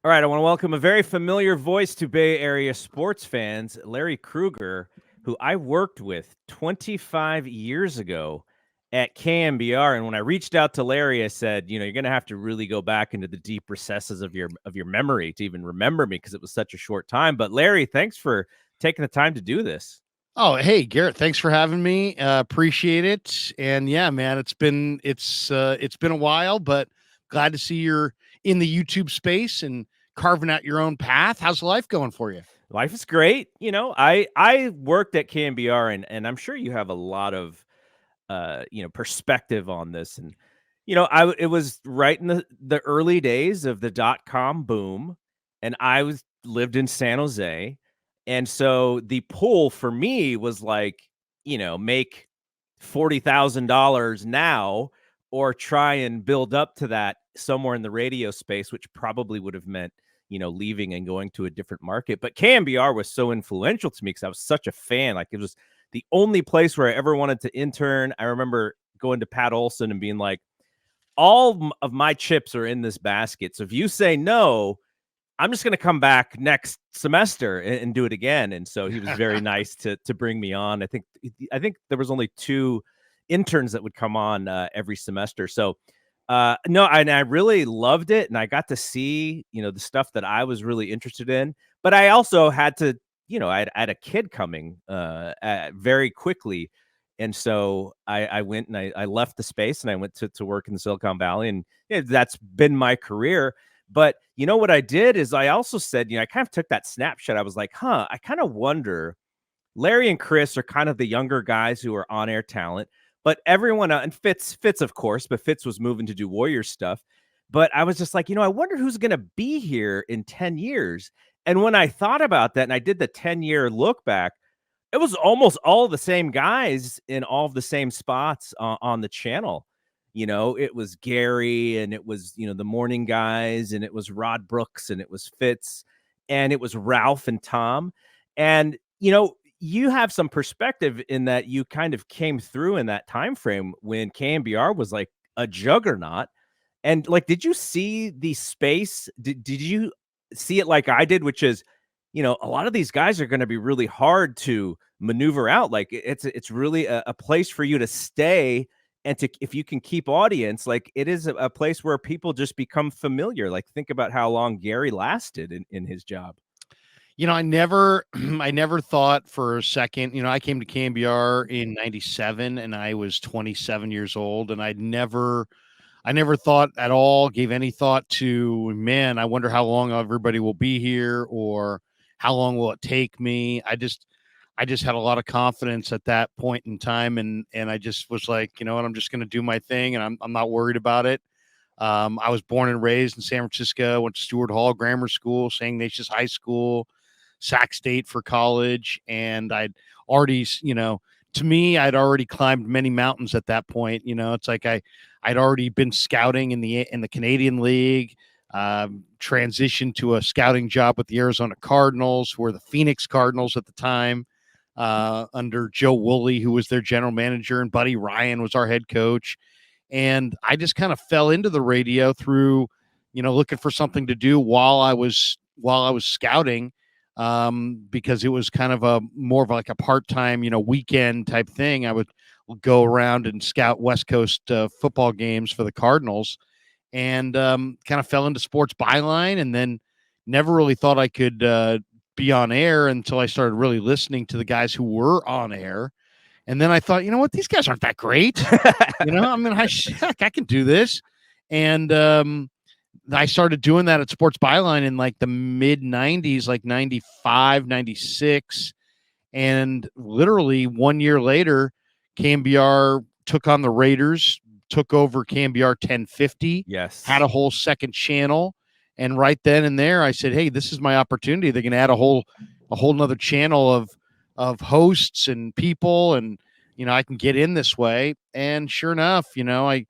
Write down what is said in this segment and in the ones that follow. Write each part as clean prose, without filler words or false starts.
All right, I want to welcome a very familiar voice to Bay Area sports fans, Larry Krueger, who I worked with 25 years ago at KNBR. And when I reached out to Larry, I said, you're going to have to really go back into the deep recesses of your memory to even remember me because it was such a short time. But Larry, thanks for taking the time to do this. Oh, hey, Garrett, thanks for having me. Appreciate it. And yeah, man, it's been a while, but glad to see you're in the YouTube space and carving out your own path. How's life going for you? Life is great. I worked at KNBR and I'm sure you have a lot of perspective on this. And it was right in the early days of the .com boom, and I lived in San Jose, and so the pull for me was like, make $40,000 now, or try and build up to that somewhere in the radio space, which probably would have meant leaving and going to a different market. But KNBR was so influential to me because I was such a fan. Like, it was the only place where I ever wanted to intern. I remember going to Pat Olson and being like, all of my chips are in this basket. So if you say no, I'm just going to come back next semester and do it again. And so he was very nice to bring me on. I think there was only 2 interns that would come on every semester. So no, and I really loved it. And I got to see, the stuff that I was really interested in. But I also had to, I had a kid coming very quickly. And so I went and I left the space and I went to work in the Silicon Valley. And that's been my career. But what I did is I also said, I kind of took that snapshot. I was like, I kind of wonder, Larry and Chris are kind of the younger guys who are on-air talent, but everyone, and Fitz, of course, but Fitz was moving to do Warriors stuff. But I was just like, I wonder who's going to be here in 10 years. And when I thought about that and I did the 10-year look back, it was almost all the same guys in all of the same spots on the channel. It was Gary, and it was, the morning guys, and it was Rod Brooks, and it was Fitz, and it was Ralph and Tom. And, you have some perspective in that you kind of came through in that time frame when KNBR was like a juggernaut. And like, did you see the space? Did you see it like I did, which is, a lot of these guys are going to be really hard to maneuver out. Like, it's really a place for you to stay. And if you can keep audience, like, it is a place where people just become familiar. Like, think about how long Gary lasted in his job. I never thought for a second, I came to KNBR in 97 and I was 27 years old, and I never thought at all, gave any thought to, man, I wonder how long everybody will be here, or how long will it take me? I just had a lot of confidence at that point in time. And I just was like, you know what, I'm just going to do my thing, and I'm not worried about it. I was born and raised in San Francisco, went to Stewart Hall Grammar School, St. Ignatius High School, Sac State for college. And I'd already, to me, I'd already climbed many mountains at that point. It's like I'd already been scouting in the Canadian League, transitioned to a scouting job with the Arizona Cardinals, who were the Phoenix Cardinals at the time, under Joe Woolley, who was their general manager, and Buddy Ryan was our head coach. And I just kind of fell into the radio through, looking for something to do while I was scouting, because it was kind of more of like a part-time, weekend type thing. I would go around and scout West Coast football games for the Cardinals, and kind of fell into Sports Byline, and then never really thought I could be on air until I started really listening to the guys who were on air. And then I thought, you know what, these guys aren't that great. I can do this. And I started doing that at Sports Byline in like the mid 90s, like 95, 96. And literally 1 year later, KNBR took on the Raiders, took over KNBR 1050. Yes. Had a whole second channel. And right then and there, I said, hey, this is my opportunity. They're going to add a whole nother channel of hosts and people, and I can get in this way. And sure enough, I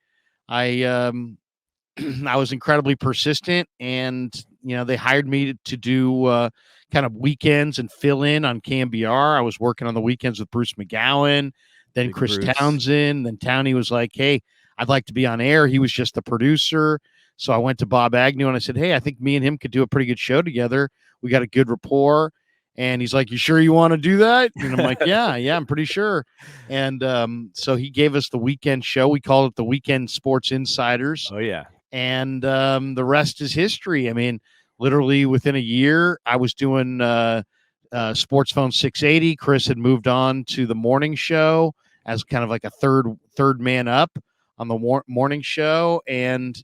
I was incredibly persistent, and they hired me to do kind of weekends and fill in on KNBR. I was working on the weekends with Bruce McGowan, then Chris Townsend. Then Townie was like, hey, I'd like to be on air. He was just the producer. So I went to Bob Agnew and I said, hey, I think me and him could do a pretty good show together. We got a good rapport. And he's like, you sure you want to do that? And I'm like, yeah, I'm pretty sure. And so he gave us the weekend show. We called it the Weekend Sports Insiders. Oh, yeah. And the rest is history. I mean, literally within a year, I was doing Sports Phone 680. Chris had moved on to the morning show as kind of like a third man up on the morning show. And,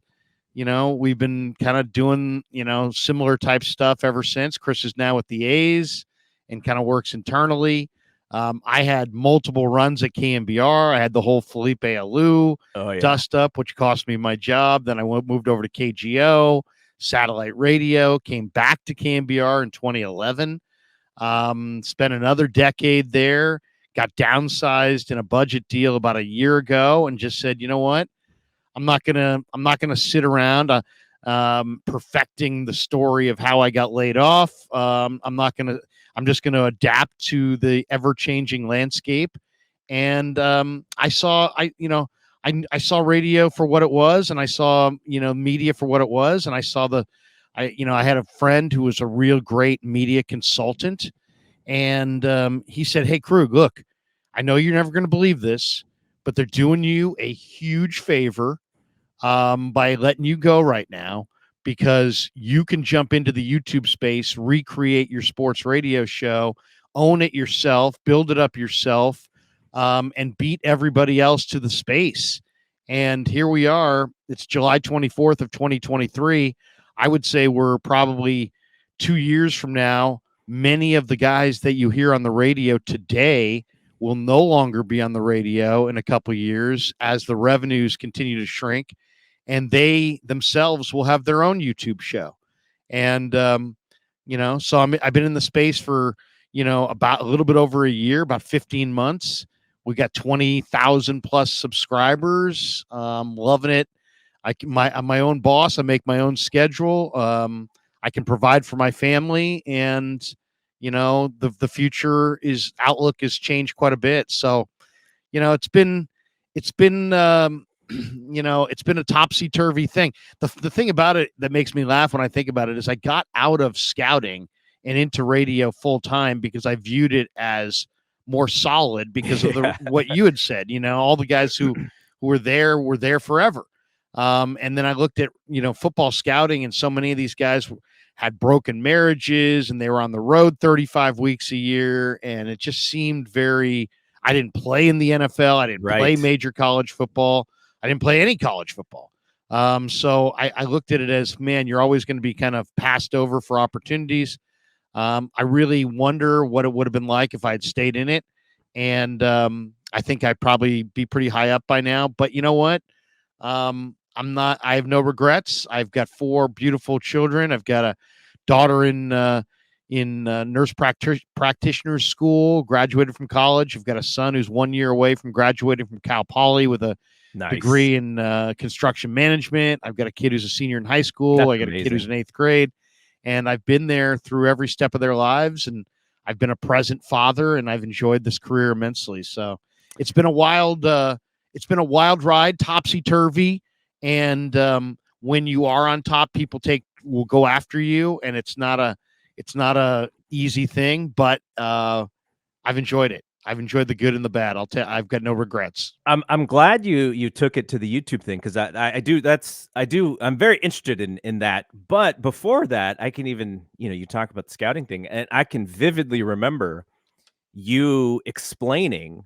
you know, we've been kind of doing, you know, similar type stuff ever since. Chris is now with the A's and kind of works internally. I had multiple runs at KNBR. I had the whole Felipe Alou dust up, which cost me my job. Then I moved over to KGO, satellite radio, came back to KNBR in 2011. Spent another decade there, got downsized in a budget deal about a year ago, and just said, you know what? I'm not gonna sit around perfecting the story of how I got laid off. I'm just gonna adapt to the ever-changing landscape. And I saw radio for what it was, and I saw, you know, media for what it was, and I saw I had a friend who was a real great media consultant, and he said, hey, Krug, look, I know you're never going to believe this, but they're doing you a huge favor by letting you go right now, because you can jump into the YouTube space, recreate your sports radio show, own it yourself, build it up yourself, and beat everybody else to the space. And here we are. It's July 24th of 2023. I would say we're probably 2 years from now. Many of the guys that you hear on the radio today will no longer be on the radio in a couple of years as the revenues continue to shrink, and they themselves will have their own YouTube show. And, you know, so I've been in the space for, you know, about a little bit over a year, about 15 months. We got 20,000 plus subscribers. Loving it. I'm my own boss. I make my own schedule. I can provide for my family, and, you know, the future outlook has changed quite a bit. So, you know, it's been you know, it's been a topsy-turvy thing. The thing about it that makes me laugh when I think about it is I got out of scouting and into radio full time because I viewed it as more solid because of what you had said. You know, all the guys who were there forever. And then I looked at, you know, football scouting, and so many of these guys had broken marriages and they were on the road 35 weeks a year. And it just seemed I didn't play in the NFL. I didn't play major college football. I didn't play any college football. So I looked at it as, man, you're always going to be kind of passed over for opportunities. I really wonder what it would have been like if I had stayed in it. And I think I'd probably be pretty high up by now. But you know what? I have no regrets. I've got 4 beautiful children. I've got a daughter in nurse practitioner school, graduated from college. I've got a son who's 1 year away from graduating from Cal Poly with a degree in construction management. I've got a kid who's a senior in high school. That's I got amazing. A kid who's in 8th grade, and I've been there through every step of their lives, and I've been a present father, and I've enjoyed this career immensely. So it's been a wild ride, topsy-turvy. And when you are on top, people will go after you, and it's not a easy thing, but I've enjoyed it. I've enjoyed the good and the bad. I've got no regrets. I'm glad you took it to the YouTube thing, because I'm very interested in that. But before that, I can even, you know, you talk about the scouting thing, and I can vividly remember you explaining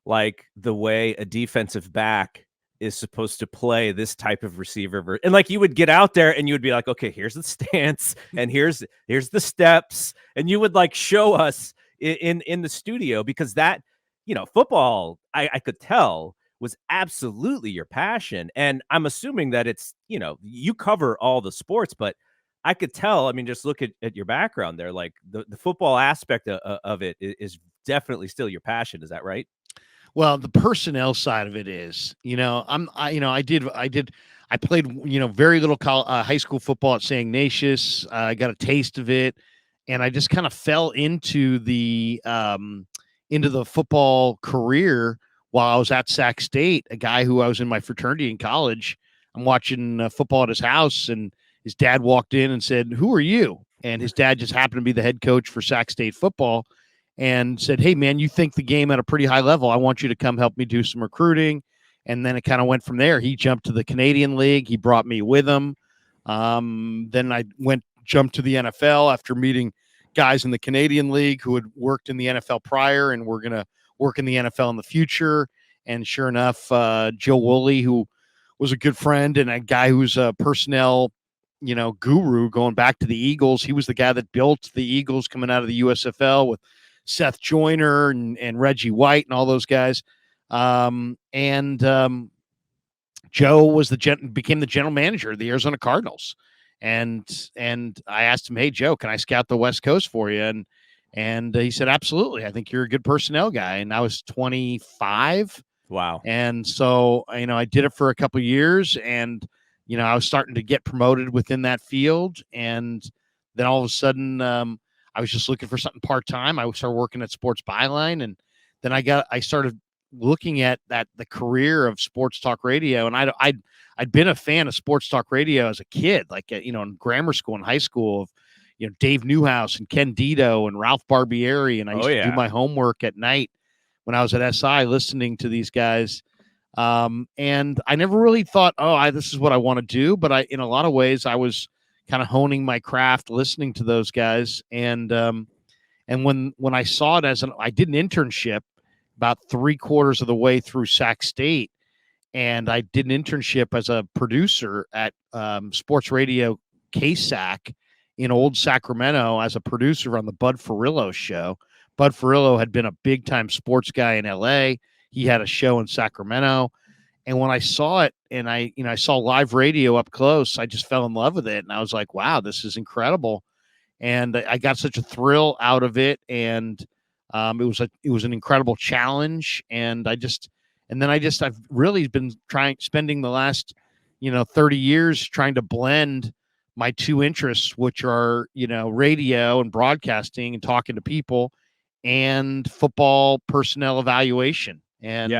like the way a defensive back is supposed to play this type of receiver, and like you would get out there and you would be like, okay, here's the stance and here's the steps, and you would like show us in the studio, because that, you know, football, I could tell was absolutely your passion. And I'm assuming that it's, you know, you cover all the sports, but I could tell, I mean, just look at your background there, like the football aspect of it is definitely still your passion. Is that right? Well, the personnel side of it is, you know, I played, you know, very little high school football at St. Ignatius. I got a taste of it, and I just kind of fell into the football career while I was at Sac State. A guy who I was in my fraternity in college I'm watching football at his house, and his dad walked in and said, "Who are you?" And his dad just happened to be the head coach for Sac State football, and said, "Hey, man, you think the game at a pretty high level. I want you to come help me do some recruiting." And then it kind of went from there. He jumped to the Canadian League. He brought me with him. Then I jumped to the NFL after meeting guys in the Canadian League who had worked in the NFL prior and were going to work in the NFL in the future. And sure enough, Joe Woolley, who was a good friend and a guy who's a personnel, guru going back to the Eagles. He was the guy that built the Eagles coming out of the USFL with Seth Joyner and Reggie White and all those guys. Joe was became the general manager of the Arizona Cardinals. And I asked him, "Hey, Joe, can I scout the West Coast for you?" And he said, "Absolutely. I think you're a good personnel guy." And I was 25. Wow. And so, I did it for a couple of years, and, I was starting to get promoted within that field. And then all of a sudden, I was just looking for something part-time. I started working at Sports Byline, and then I started looking at the career of sports talk radio. And I'd been a fan of sports talk radio as a kid, like, in grammar school and high school, of, Dave Newhouse and Ken Dito and Ralph Barbieri. And I used to do my homework at night when I was at SI listening to these guys. And I never really thought, this is what I want to do. But in a lot of ways, I was kind of honing my craft, listening to those guys. And when I saw it I did an internship about 3/4 of the way through Sac State. And I did an internship as a producer at sports radio KSAC in old Sacramento as a producer on the Bud Ferrillo show. Bud Ferrillo had been a big time sports guy in LA. He had a show in Sacramento. And when I saw it and I saw live radio up close, I just fell in love with it. And I was like, wow, this is incredible. And I got such a thrill out of it. And it was an incredible challenge. And I've really been spending the last, 30 years trying to blend my two interests, which are, radio and broadcasting and talking to people, and football personnel evaluation. And,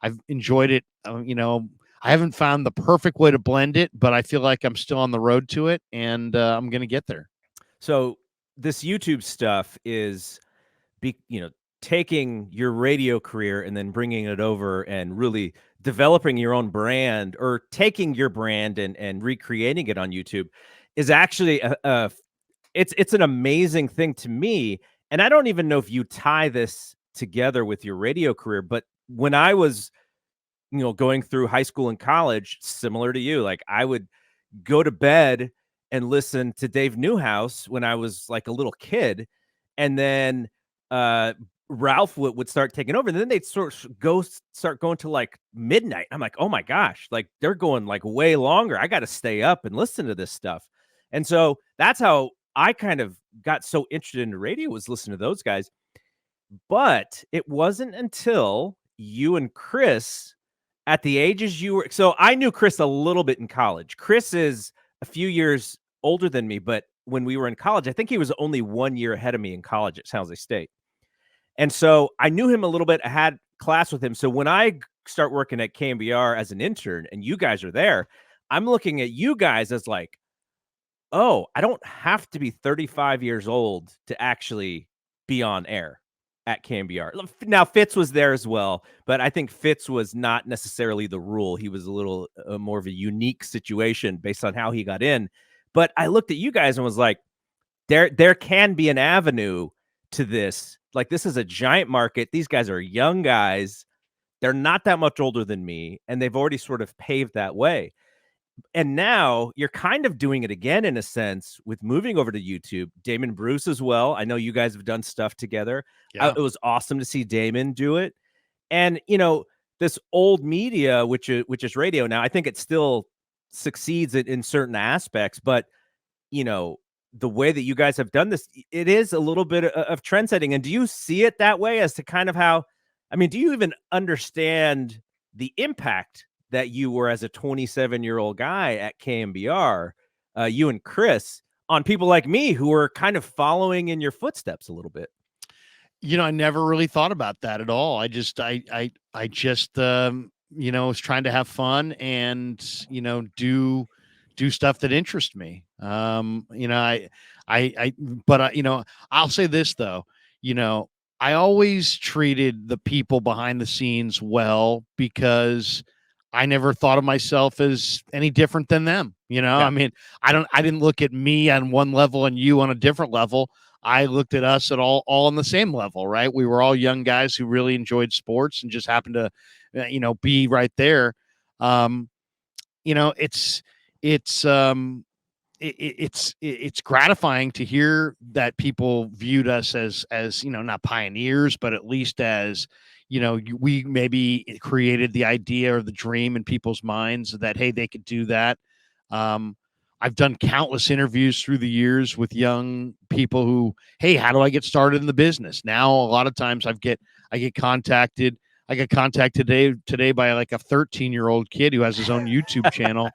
I've enjoyed it. I haven't found the perfect way to blend it, but I feel like I'm still on the road to it, and I'm going to get there. So this YouTube stuff is, taking your radio career and then bringing it over and really developing your own brand, or taking your brand and recreating it on YouTube, is actually it's an amazing thing to me. And I don't even know if you tie this together with your radio career, but when I was, going through high school and college, similar to you, like, I would go to bed and listen to Dave Newhouse when I was like a little kid. And then Ralph would start taking over, and then they'd start going to like midnight. I'm like, oh my gosh, like, they're going like way longer. I got to stay up and listen to this stuff. And so that's how I kind of got so interested in radio, was listening to those guys. But it wasn't until you and Chris, at the ages you were, so I knew Chris a little bit in college. Chris is a few years older than me, but when we were in college, I think he was only 1 year ahead of me in college at San Jose State. And so I knew him a little bit. I had class with him. So when I start working at KNBR as an intern and you guys are there, I'm looking at you guys as like, oh, I don't have to be 35 years old to actually be on air at KNBR. Now, Fitz was there as well, but I think Fitz was not necessarily the rule. He was a little more of a unique situation based on how he got in. But I looked at you guys and was like, there can be an avenue to this. Like, this is a giant market. These guys are young guys. They're not that much older than me, and they've already sort of paved that way. And now you're kind of doing it again, in a sense, with moving over to YouTube. Damon Bruce as well. I know you guys have done stuff together. Yeah. It was awesome to see Damon do it. And, this old media, which is radio now, I think it still succeeds in certain aspects. But, the way that you guys have done this, it is a little bit of trend setting. And do you see it that way, as to kind of how, do you even understand the impact that you were as a 27-year-old guy at KNBR, you and Chris, on people like me who are kind of following in your footsteps a little bit? I never really thought about that at all. I just is trying to have fun and, do stuff that interests me. I'll say this though, I always treated the people behind the scenes well because I never thought of myself as any different than them. Yeah. I mean, I didn't look at me on one level and you on a different level. I looked at us at all on the same level, right? We were all young guys who really enjoyed sports and just happened to, be right there. It's it's gratifying to hear that people viewed us as not pioneers, but at least as we maybe created the idea or the dream in people's minds that, hey, they could do that. I've done countless interviews through the years with young people who, hey, how do I get started in the business? Now, a lot of times I get contacted. I got contacted today by like a 13-year-old kid who has his own YouTube channel,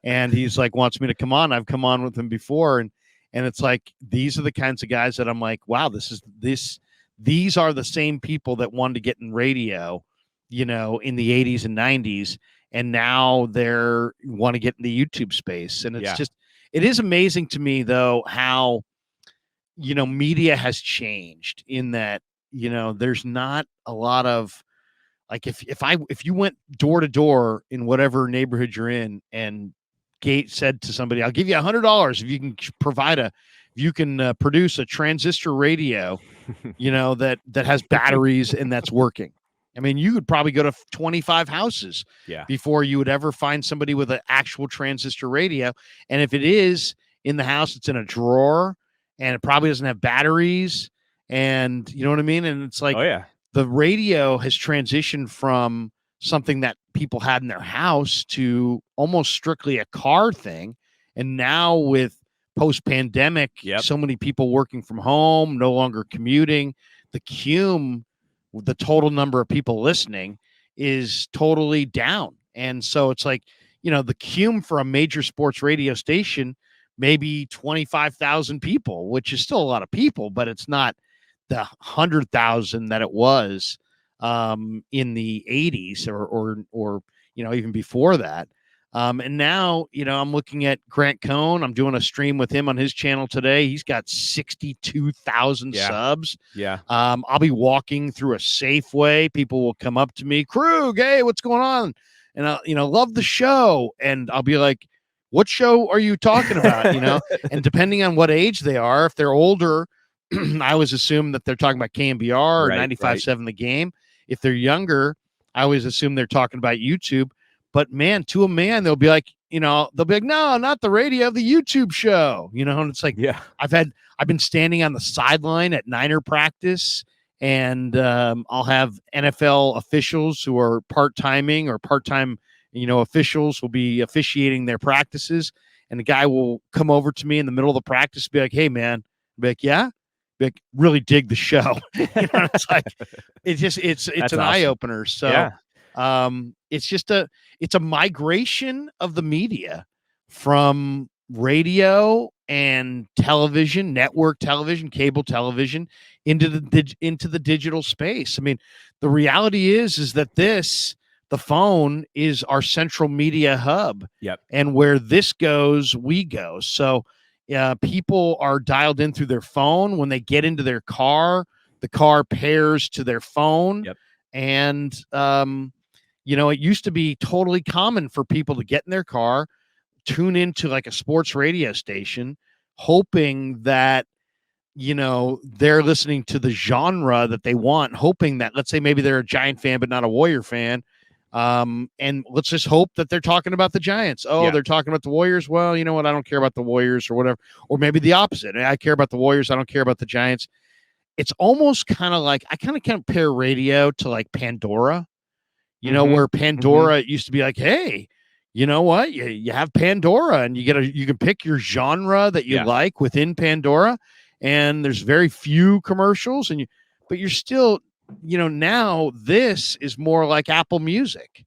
and he's like wants me to come on. I've come on with him before, and it's like these are the kinds of guys that I'm like, wow, these are the same people that wanted to get in radio, in the 80s and 90s, and now they're want to get in the YouTube space. And it's it is amazing to me though how media has changed in that there's not a lot of, like, if you went door to door in whatever neighborhood you're in and Gate said to somebody, I'll give you $100 if you can produce a transistor radio, that has batteries and that's working. I mean, you could probably go to 25 houses before you would ever find somebody with an actual transistor radio. And if it is in the house, it's in a drawer and it probably doesn't have batteries. And you know what I mean? And it's like, the radio has transitioned from something that people had in their house to almost strictly a car thing. And now with post-pandemic, so many people working from home, no longer commuting, the total number of people listening is totally down. And so it's like, the cume for a major sports radio station, maybe 25,000 people, which is still a lot of people, but it's not the 100,000 that it was in the 80s or even before that. And now, I'm looking at Grant Cohn. I'm doing a stream with him on his channel today. He's got 62,000 subs. I'll be walking through a Safeway. People will come up to me, Krueg, hey, what's going on? And I, love the show. And I'll be like, what show are you talking about? And depending on what age they are, if they're older, I always assume that they're talking about KNBR or 95.7 The Game. If they're younger, I always assume they're talking about YouTube. But man, to a man, they'll be like, no, not the radio, the YouTube show, and it's like, I've been standing on the sideline at Niner practice, and I'll have NFL officials who are part-timing or part-time, officials will be officiating thetheir practices. And the guy will come over to me in the middle of the practice, be like, hey man, be like, yeah. Like, really dig the show. It's like, it's an awesome eye opener. So it's a migration of the media from radio and television, network television, cable television into the digital space. I mean, the reality is that the phone is our central media hub. And where this goes, we go. So people are dialed in through their phone. When they get into their car, the car pairs to their phone. And, it used to be totally common for people to get in their car, tune into like a sports radio station, hoping that, they're listening to the genre that they want, hoping that, let's say maybe they're a Giant fan, but not a Warrior fan. And let's just hope that they're talking about the Giants. They're talking about the Warriors. Well, you know what? I don't care about the Warriors or whatever. Or maybe the opposite. I care about the Warriors. I don't care about the Giants. It's almost kind of like, I kind of compare radio to like Pandora, where Pandora it used to be like, hey, you know what? You have Pandora and you can pick your genre that you like within Pandora. And there's very few commercials but you're still, now this is more like Apple Music.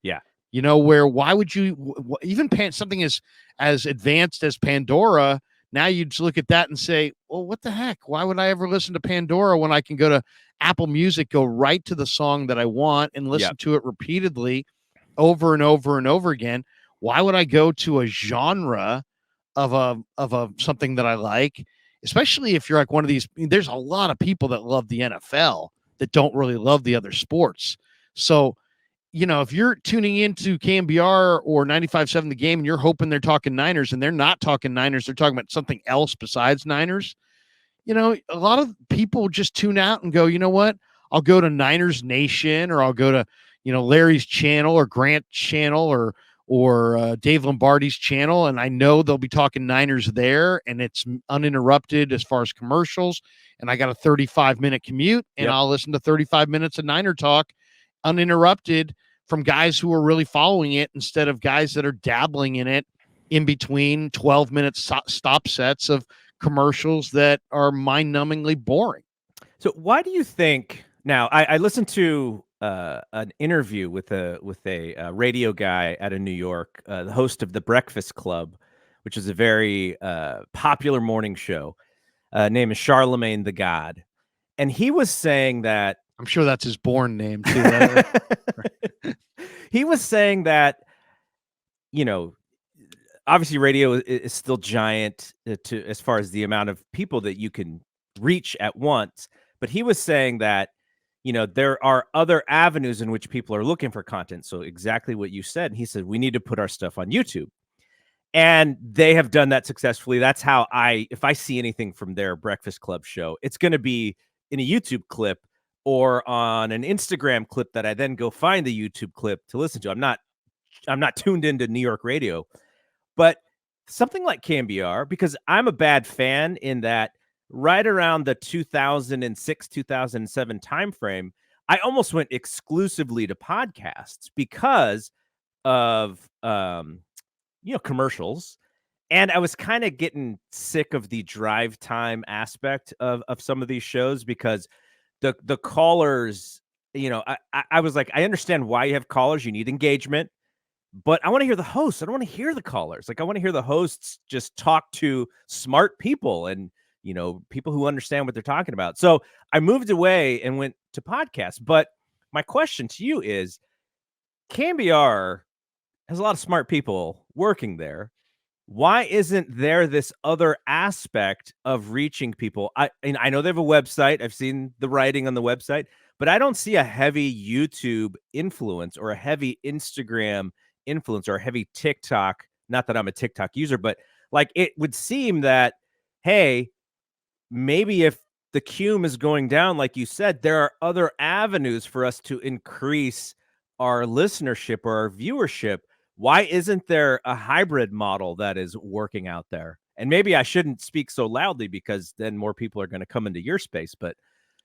Where why would you even something as advanced as Pandora? Now you just look at that and say, well, what the heck? Why would I ever listen to Pandora when I can go to Apple Music, go right to the song that I want and listen to it repeatedly over and over and over again. Why would I go to a genre of a something that I like, especially if you're like one of these? There's a lot of people that love the NFL that don't really love the other sports. So, if you're tuning into KNBR or 95.7 The Game and you're hoping they're talking Niners and they're not talking Niners, they're talking about something else besides Niners, a lot of people just tune out and go, you know what? I'll go to Niners Nation, or I'll go to, Larry's channel or Grant's channel or Dave Lombardi's channel, and I know they'll be talking Niners there, and it's uninterrupted as far as commercials, and I got a 35-minute commute, and I'll listen to 35 minutes of Niner talk uninterrupted from guys who are really following it, instead of guys that are dabbling in it in between 12-minute stop sets of commercials that are mind-numbingly boring. So why do you think, now I listened to an interview with a radio guy out of New York, the host of the Breakfast Club, which is a very popular morning show. Name is Charlemagne the God. And he was saying that, I'm sure that's his born name too. He was saying that, obviously radio is still giant as far as the amount of people that you can reach at once. But he was saying that, there are other avenues in which people are looking for content. So exactly what you said. He said, we need to put our stuff on YouTube. And they have done that successfully. That's how if I see anything from their Breakfast Club show, it's going to be in a YouTube clip or on an Instagram clip that I then go find the YouTube clip to listen to. I'm not tuned into New York radio, but something like KNBR, because I'm a bad fan in that right around the 2006, 2007 timeframe, I almost went exclusively to podcasts because of, commercials. And I was kind of getting sick of the drive time aspect of some of these shows, because the callers, I was like, I understand why you have callers. You need engagement, but I want to hear the hosts. I don't want to hear the callers. Like, I want to hear the hosts just talk to smart people and, people who understand what they're talking about. So I moved away and went to podcasts. But my question to you is, KNBR has a lot of smart people working there. Why isn't there this other aspect of reaching people? I know they have a website. I've seen the writing on the website, but I don't see a heavy YouTube influence or a heavy Instagram influence or a heavy TikTok. Not that I'm a TikTok user, but like, it would seem that, hey, maybe if the cume is going down, like you said, there are other avenues for us to increase our listenership or our viewership. Why isn't there a hybrid model that is working out there? And maybe I shouldn't speak so loudly, because then more people are going to come into your space. But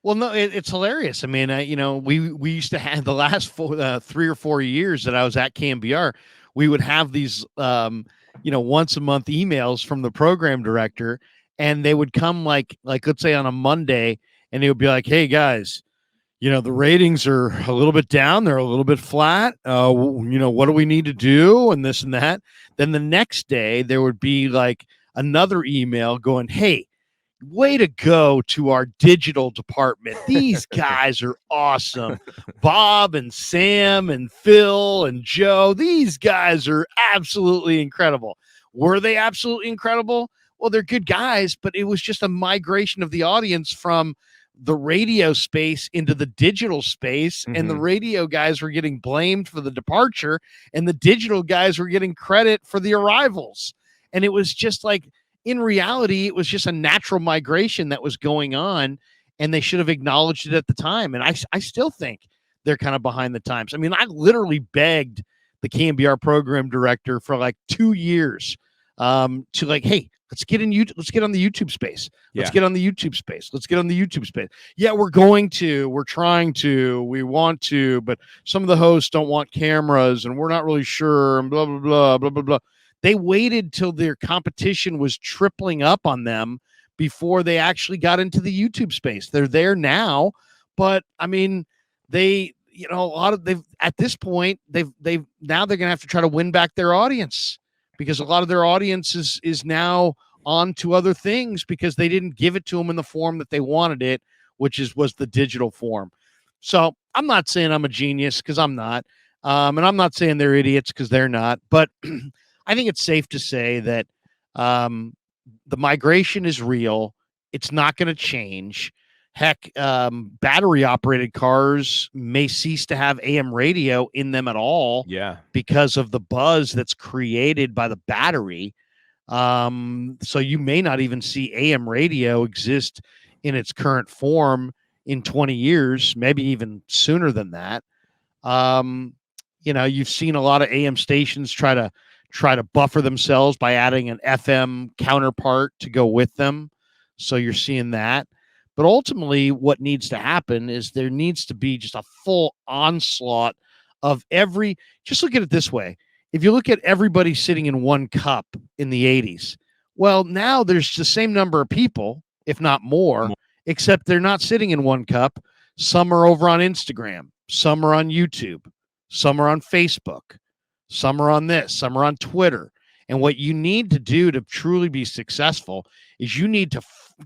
well, no, it's hilarious. I mean, we used to have the last 3 or 4 years that I was at KNBR, we would have these, once a month emails from the program director, and they would come like let's say on a Monday, and it would be like, hey guys, the ratings are a little bit down. They're a little bit flat. What do we need to do? And this and that. Then the next day there would be like another email going, hey, way to go to our digital department. These guys are awesome. Bob and Sam and Phil and Joe, these guys are absolutely incredible. Were they absolutely incredible? Well, they're good guys, but it was just a migration of the audience from the radio space into the digital space. Mm-hmm. And the radio guys were getting blamed for the departure, and the digital guys were getting credit for the arrivals. And it was just like, in reality, it was just a natural migration that was going on, and they should have acknowledged it at the time. And I still think they're kind of behind the times. I mean, I literally begged the KNBR program director for like 2 years to like, hey, let's get on the YouTube space. Let's get on the YouTube space. Let's get on the YouTube space. Yeah, we're trying to, we want to, but some of the hosts don't want cameras, and we're not really sure, and blah, blah, blah, blah, blah, blah. They waited till their competition was tripling up on them before they actually got into the YouTube space. They're there now, but I mean, at this point, now they're going to have to try to win back their audience, because a lot of their audience is now on to other things because they didn't give it to them in the form that they wanted it, which was the digital form. So I'm not saying I'm a genius, because I'm not. And I'm not saying they're idiots, because they're not, but I think it's safe to say that the migration is real. It's not going to change. Heck, battery operated cars may cease to have AM radio in them at all, Yeah. because of the buzz that's created by the battery. So you may not even see AM radio exist in its current form in 20 years, maybe even sooner than that. Um, you've seen a lot of AM stations try to buffer themselves by adding an FM counterpart to go with them. So you're seeing that. But ultimately, what needs to happen is there needs to be just a full onslaught of every. Just look at it this way. If you look at everybody sitting in one cup in the 80s, well, now there's the same number of people, if not more, except they're not sitting in one cup. Some are over on Instagram, some are on YouTube, some are on Facebook, some are on this, some are on Twitter. And what you need to do to truly be successful is you need to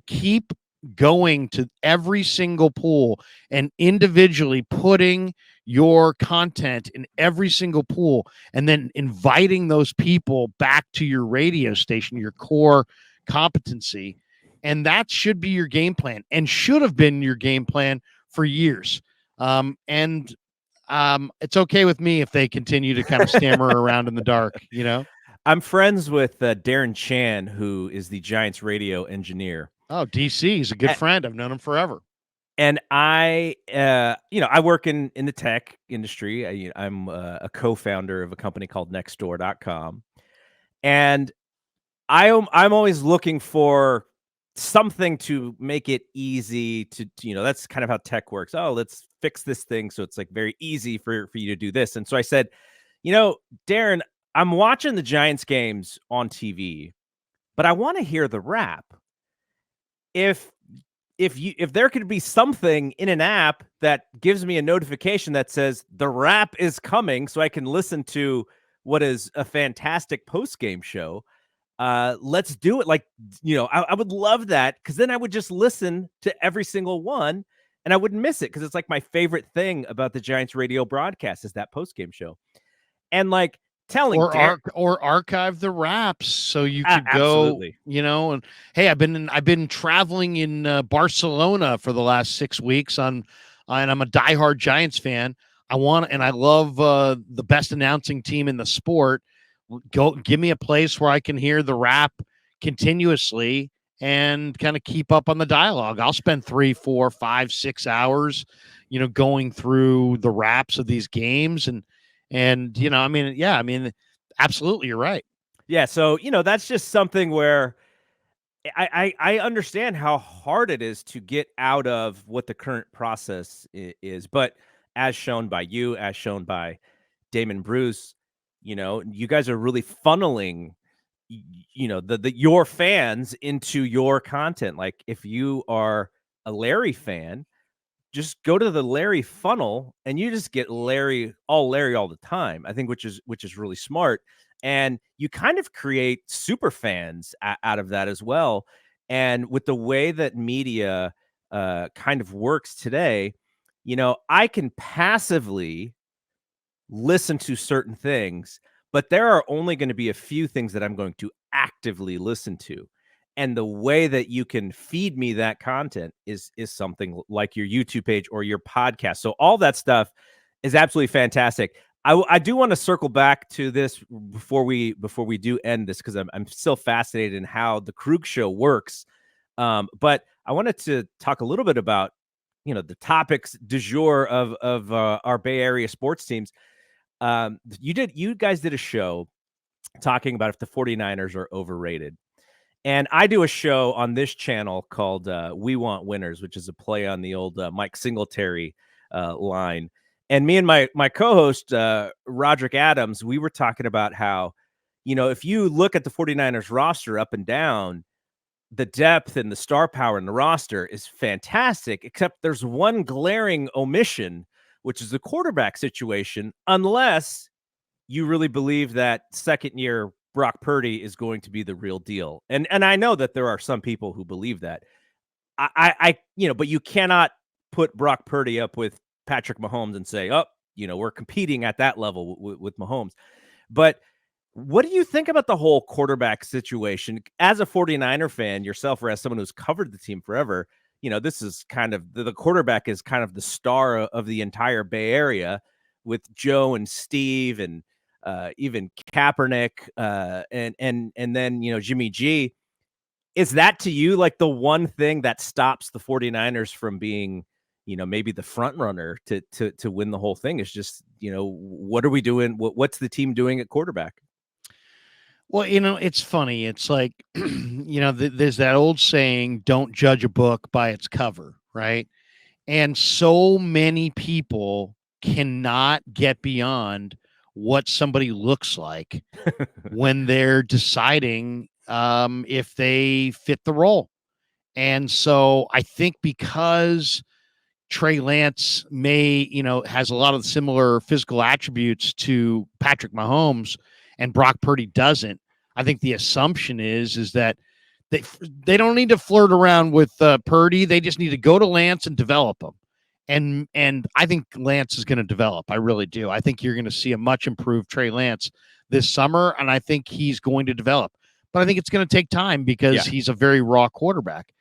keep going to every single pool and individually putting your content in every single pool, and then inviting those people back to your radio station, your core competency. And that should be your game plan, and should have been your game plan for years. And it's okay with me if they continue to kind of stammer around in the dark, I'm friends with Darren Chan, who is the Giants radio engineer. Oh, DC, he's a good friend. I've known him forever. And I work in the tech industry. I'm a co-founder of a company called nextdoor.com. And I'm always looking for something to make it easy to that's kind of how tech works. Oh, let's fix this thing so it's like very easy for you to do this. And so I said, Darren, I'm watching the Giants games on TV, but I want to hear the rap. If there could be something in an app that gives me a notification that says the rap is coming, so I can listen to what is a fantastic post-game show, let's do it. Like, I would love that, because then I would just listen to every single one and I wouldn't miss it, because it's like my favorite thing about the Giants radio broadcast is that post-game show. And like telling or archive the raps so you could go, absolutely. And hey, I've been traveling in Barcelona for the last 6 weeks and I'm a diehard Giants fan. I love the best announcing team in the sport. Go give me a place where I can hear the rap continuously and kind of keep up on the dialogue. I'll spend 3, 4, 5, 6 hours, going through the raps of these games. And absolutely, you're right. Yeah. So, that's just something where I understand how hard it is to get out of what the current process is. But as shown by you, as shown by Damon Bruce, you guys are really funneling, your fans into your content. Like, if you are a Larry fan, just go to the Larry funnel and you just get Larry all the time. I think, which is really smart. And you kind of create super fans out of that as well. And with the way that media kind of works today, I can passively listen to certain things, but there are only going to be a few things that I'm going to actively listen to. And the way that you can feed me that content is something like your YouTube page or your podcast. So all that stuff is absolutely fantastic. I do want to circle back to this before we do end this, because I'm still fascinated in how the Krueg Show works. But I wanted to talk a little bit about the topics du jour of our Bay Area sports teams. You guys did a show talking about if the 49ers are overrated. And I do a show on this channel called We Want Winners, which is a play on the old Mike Singletary line. And me and my co-host, Roderick Adams, we were talking about how, if you look at the 49ers roster up and down, the depth and the star power in the roster is fantastic, except there's one glaring omission, which is the quarterback situation, unless you really believe that second-year Brock Purdy is going to be the real deal. And I know that there are some people who believe that. But you cannot put Brock Purdy up with Patrick Mahomes and say, oh, we're competing at that level with Mahomes. But what do you think about the whole quarterback situation as a 49er fan yourself, or as someone who's covered the team forever? This is kind of the quarterback is kind of the star of the entire Bay Area, with Joe and Steve and even Kaepernick and then, Jimmy G. Is that to you like the one thing that stops the 49ers from being, maybe the front runner to win the whole thing? Is just, what are we doing? What's the team doing at quarterback? Well, it's funny. It's like, there's that old saying, don't judge a book by its cover, right? And so many people cannot get beyond what somebody looks like when they're deciding if they fit the role. And so I think because Trey Lance has a lot of similar physical attributes to Patrick Mahomes and Brock Purdy doesn't, I think the assumption is that they don't need to flirt around with Purdy. They just need to go to Lance and develop him. And I think Lance is going to develop. I really do. I think you're going to see a much improved Trey Lance this summer, and I think he's going to develop. But I think it's going to take time because he's a very raw quarterback.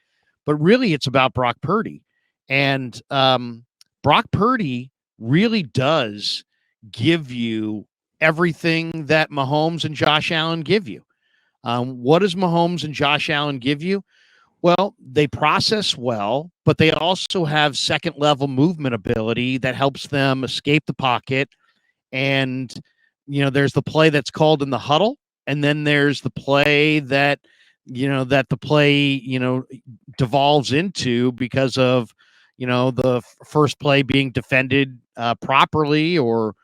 But really, it's about Brock Purdy. And Brock Purdy really does give you everything that Mahomes and Josh Allen give you. What does Mahomes and Josh Allen give you? Well, they process well, but they also have second-level movement ability that helps them escape the pocket. And, there's the play that's called in the huddle, and then there's the play that, the play, devolves into because of, the first play being defended properly or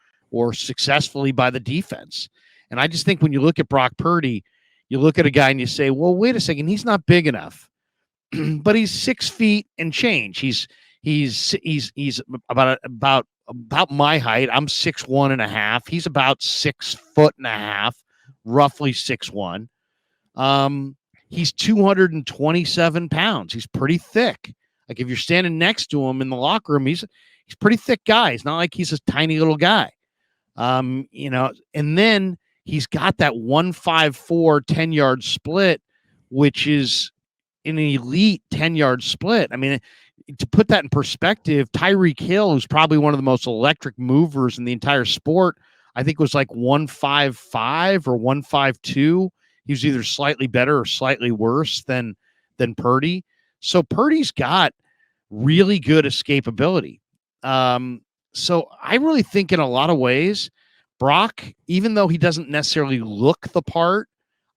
successfully by the defense. And I just think when you look at Brock Purdy, you look at a guy and you say, well, wait a second, he's not big enough. But he's 6 feet and change. He's about my height. I'm 6'1.5". He's about 6'1.5", roughly 6'1". He's 227 pounds. He's pretty thick. Like if you're standing next to him in the locker room, he's a pretty thick guy. It's not like he's a tiny little guy. And then he's got that 1.54 10-yard split, which is an elite 10-yard split. I mean, to put that in perspective, Tyreek Hill, who's probably one of the most electric movers in the entire sport, I think was like 1.55 or 1.52. He was either slightly better or slightly worse than Purdy. So Purdy's got really good escapability. So I really think in a lot of ways, Brock, even though he doesn't necessarily look the part,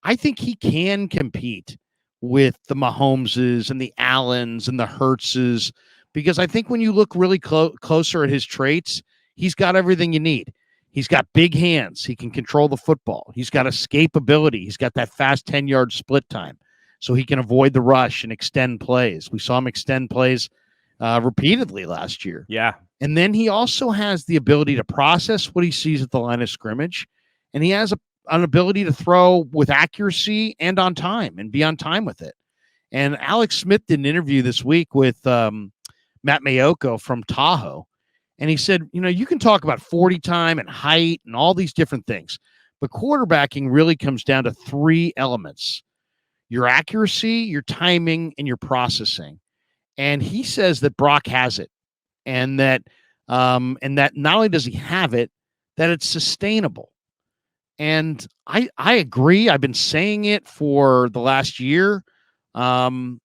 I think he can compete with the Mahomeses and the Allens and the Hurtses, because I think when you look really closer at his traits, he's got everything you need. He's got big hands. He can control the football. He's got escapability. He's got that fast 10-yard split time, so he can avoid the rush and extend plays. We saw him extend plays repeatedly last year. Yeah. And then he also has the ability to process what he sees at the line of scrimmage, and he has an ability to throw with accuracy and on time and be on time with it. And Alex Smith did an interview this week with Matt Mayoko from Tahoe. And he said, you can talk about 40 time and height and all these different things, but quarterbacking really comes down to 3 elements: your accuracy, your timing, and your processing. And he says that Brock has it, and that not only does he have it, that it's sustainable. And I agree. I've been saying it for the last year. And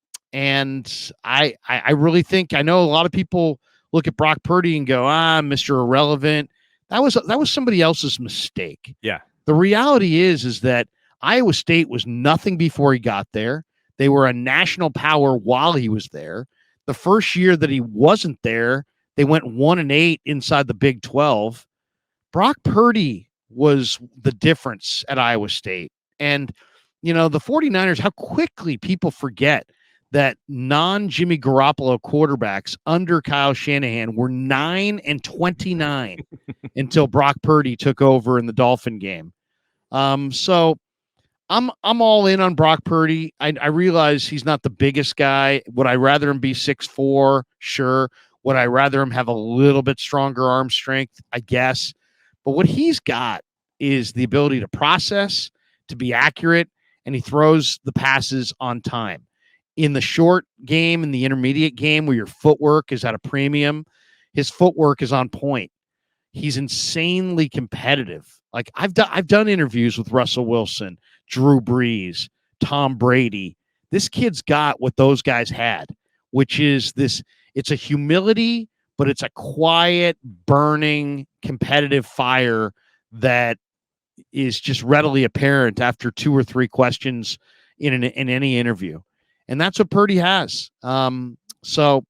I really think, I know a lot of people look at Brock Purdy and go, Mr. Irrelevant. That was somebody else's mistake. Yeah. The reality is that Iowa State was nothing before he got there. They were a national power while he was there. The first year that he wasn't there, they went 1-8 inside the Big 12. Brock Purdy was the difference at Iowa State. And, the 49ers, how quickly people forget that non-Jimmy Garoppolo quarterbacks under Kyle Shanahan were 9-29 until Brock Purdy took over in the Dolphin game. So I'm all in on Brock Purdy. I realize he's not the biggest guy. Would I rather him be 6'4"? Sure. Would I rather him have a little bit stronger arm strength? I guess. But what he's got is the ability to process, to be accurate, and he throws the passes on time. In the short game, in the intermediate game, where your footwork is at a premium, his footwork is on point. He's insanely competitive. Like I've done interviews with Russell Wilson, Drew Brees, Tom Brady. This kid's got what those guys had, which is this. It's a humility, but it's a quiet, burning, competitive fire that is just readily apparent after 2 or 3 questions in any interview. And that's what Purdy has. So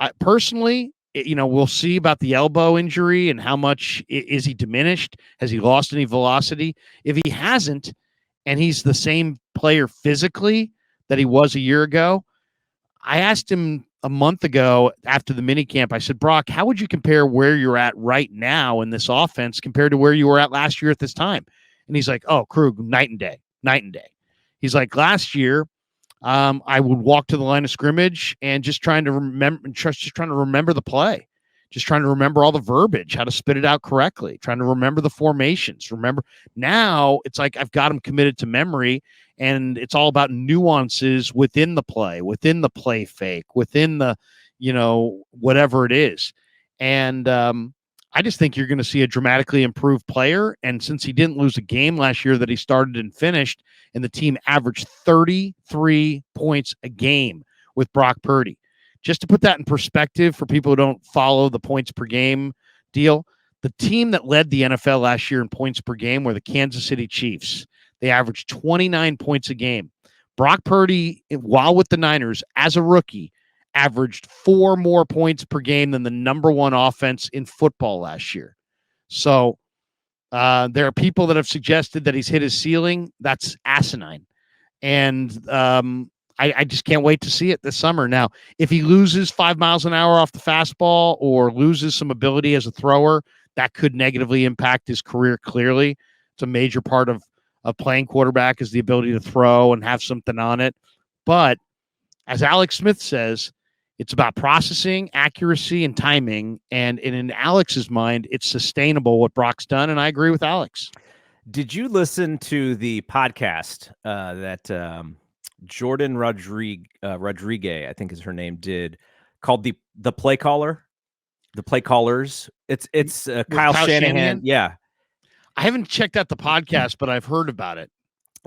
I personally, we'll see about the elbow injury and how much is he diminished? Has he lost any velocity? If he hasn't, and he's the same player physically that he was a year ago, I asked him a month ago after the minicamp, I said, Brock, how would you compare where you're at right now in this offense compared to where you were at last year at this time? And he's like, oh, Krug, night and day. He's like, last year, I would walk to the line of scrimmage and just trying to remember the play, just trying to remember all the verbiage, how to spit it out correctly, trying to remember the formations. Now it's like I've got him committed to memory, and it's all about nuances within the play fake, within the, whatever it is. And I just think you're going to see a dramatically improved player. And since he didn't lose a game last year that he started and finished, and the team averaged 33 points a game with Brock Purdy. Just to put that in perspective for people who don't follow the points per game deal, the team that led the NFL last year in points per game were the Kansas City Chiefs. They averaged 29 points a game. Brock Purdy, while with the Niners as a rookie, averaged 4 more points per game than the number 1 offense in football last year. So there are people that have suggested that he's hit his ceiling. That's asinine. And I just can't wait to see it this summer. Now, if he loses 5 miles an hour off the fastball or loses some ability as a thrower, that could negatively impact his career clearly. It's a major part of playing quarterback is the ability to throw and have something on it. But as Alex Smith says, it's about processing, accuracy, and timing. And in Alex's mind, it's sustainable what Brock's done. And I agree with Alex. Did you listen to the podcast that Jordan Rodriguez, I think is her name, did, called the Play Caller, the Play Callers? It's Kyle Shanahan. Yeah, I haven't checked out the podcast, but I've heard about it.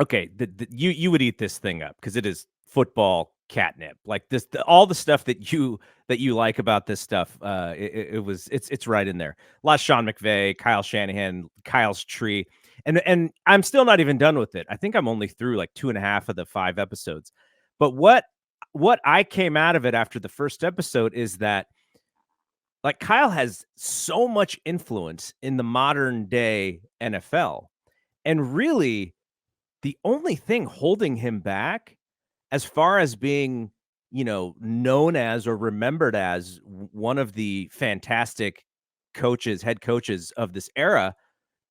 Okay, you would eat this thing up because it is football catnip. Like this, all the stuff that you like about this stuff. It's right in there. A lot of Sean McVay, Kyle Shanahan, Kyle's Tree. And I'm still not even done with it. I think I'm only through like 2.5 of the 5 episodes. But what I came out of it after the first episode is that, like, Kyle has so much influence in the modern day NFL. And really, the only thing holding him back, as far as being, known as or remembered as one of the fantastic head coaches of this era,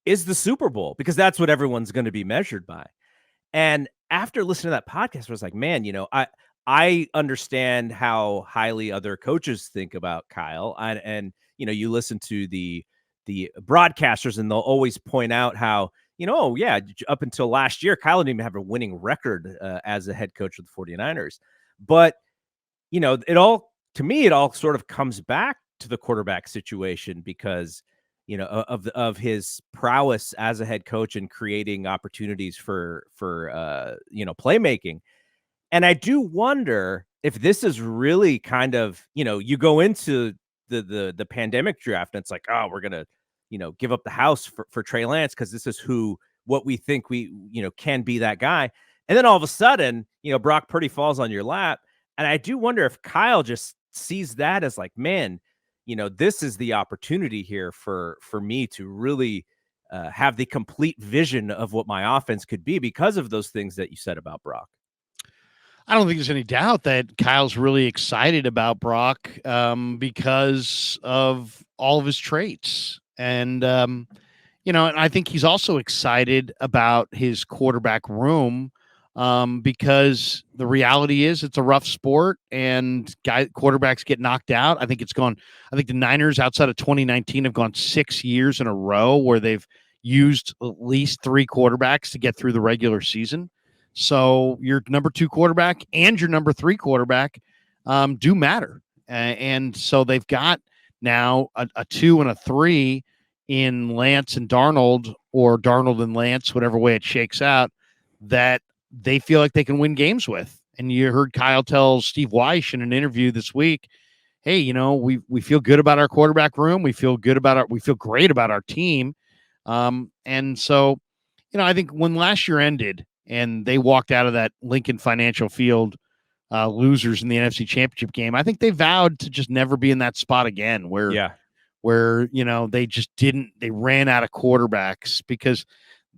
is the Super Bowl, because that's what everyone's going to be measured by. And after listening to that podcast, I was like, man, I understand how highly other coaches think about Kyle. And you listen to the broadcasters and they'll always point out how, oh yeah, up until last year, Kyle didn't even have a winning record as a head coach of the 49ers. But, it all sort of comes back to the quarterback situation because, of his prowess as a head coach and creating opportunities for playmaking. And I do wonder if this is really kind of, you go into the pandemic draft and it's like, oh, we're going to, give up the house for Trey Lance because this is what we think can be that guy. And then all of a sudden, Brock Purdy falls on your lap. And I do wonder if Kyle just sees that as like, man, this is the opportunity here for me to really have the complete vision of what my offense could be because of those things that you said about Brock. I don't think there's any doubt that Kyle's really excited about Brock because of all of his traits. And, and I think he's also excited about his quarterback room because the reality is it's a rough sport and quarterbacks get knocked out. I think the Niners outside of 2019 have gone 6 years in a row where they've used at least 3 quarterbacks to get through the regular season. So your number 2 quarterback and your number 3 quarterback do matter. And so they've got now a 2 and a 3 in Lance and Darnold, or Darnold and Lance, whatever way it shakes out, that they feel like they can win games with. And you heard Kyle tell Steve Weish in an interview this week, hey, we feel good about our quarterback room. We feel great about our team. And so, I think when last year ended and they walked out of that Lincoln Financial Field losers in the NFC Championship game, I think they vowed to just never be in that spot again where they just they ran out of quarterbacks because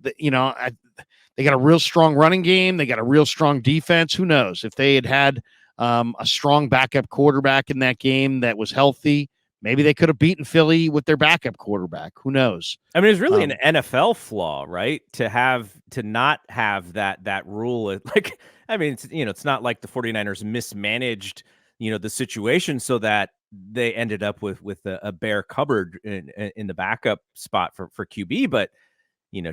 they got a real strong running game. They got a real strong defense. Who knows if they had a strong backup quarterback in that game that was healthy, maybe they could have beaten Philly with their backup quarterback. Who knows? I mean, it's really an NFL flaw, right? To not have that rule. Like, I mean, it's not like the 49ers mismanaged, the situation so that they ended up with a bare cupboard in the backup spot for QB. But,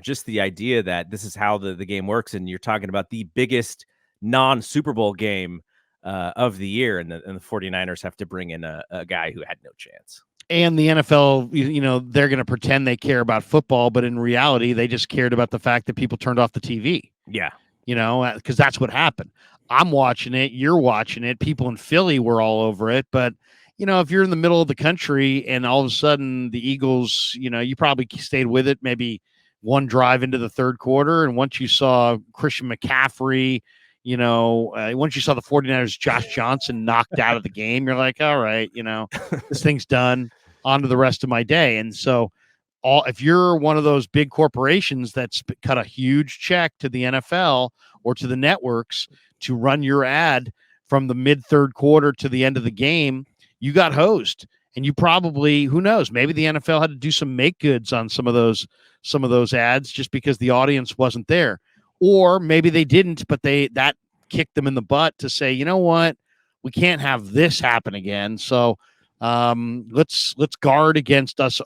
just the idea that this is how the game works. And you're talking about the biggest non-Super Bowl game of the year. And the 49ers have to bring in a guy who had no chance. And the NFL, they're going to pretend they care about football, but in reality, they just cared about the fact that people turned off the TV. Yeah. Because that's what happened. I'm watching it. You're watching it. People in Philly were all over it. But, if you're in the middle of the country and all of a sudden the Eagles, you probably stayed with it maybe one drive into the third quarter. And once you saw Christian McCaffrey, once you saw the 49ers, Josh Johnson knocked out of the game, you're like, all right, this thing's done, on to the rest of my day. And so if you're one of those big corporations that's cut a huge check to the NFL or to the networks to run your ad from the mid third quarter to the end of the game, you got hosed. And you probably, who knows, maybe the NFL had to do some make goods on some of those ads just because the audience wasn't there. Or maybe they didn't, but that kicked them in the butt to say, you know what, we can't have this happen again. So let's guard against us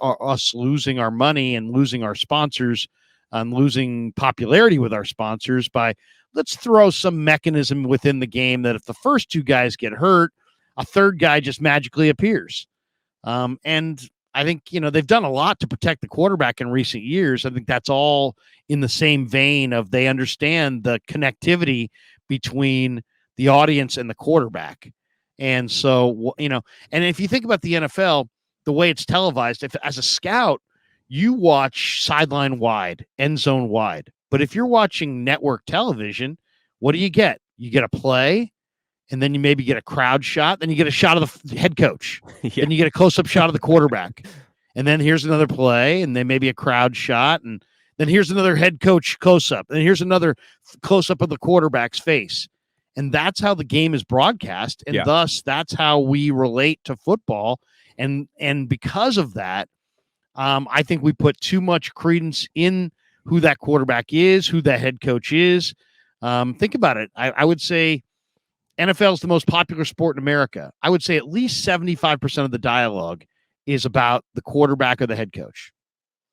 losing our money and losing our sponsors and losing popularity with our sponsors by let's throw some mechanism within the game that if the first 2 guys get hurt, a third guy just magically appears. And I think, they've done a lot to protect the quarterback in recent years. I think that's all in the same vein of they understand the connectivity between the audience and the quarterback. And so, and if you think about the NFL, the way it's televised, if as a scout, you watch sideline wide, end zone wide. But if you're watching network television, what do you get? You get a play, and then you maybe get a crowd shot. Then you get a shot of the head coach. Yeah. Then you get a close-up shot of the quarterback. And then here's another play, and then maybe a crowd shot. And then here's another head coach close-up. And here's another close-up of the quarterback's face. And that's how the game is broadcast. And thus, that's how we relate to football. And because of that, I think we put too much credence in who that quarterback is, who that head coach is. Think about it. I would say NFL is the most popular sport in America. I would say at least 75% of the dialogue is about the quarterback or the head coach.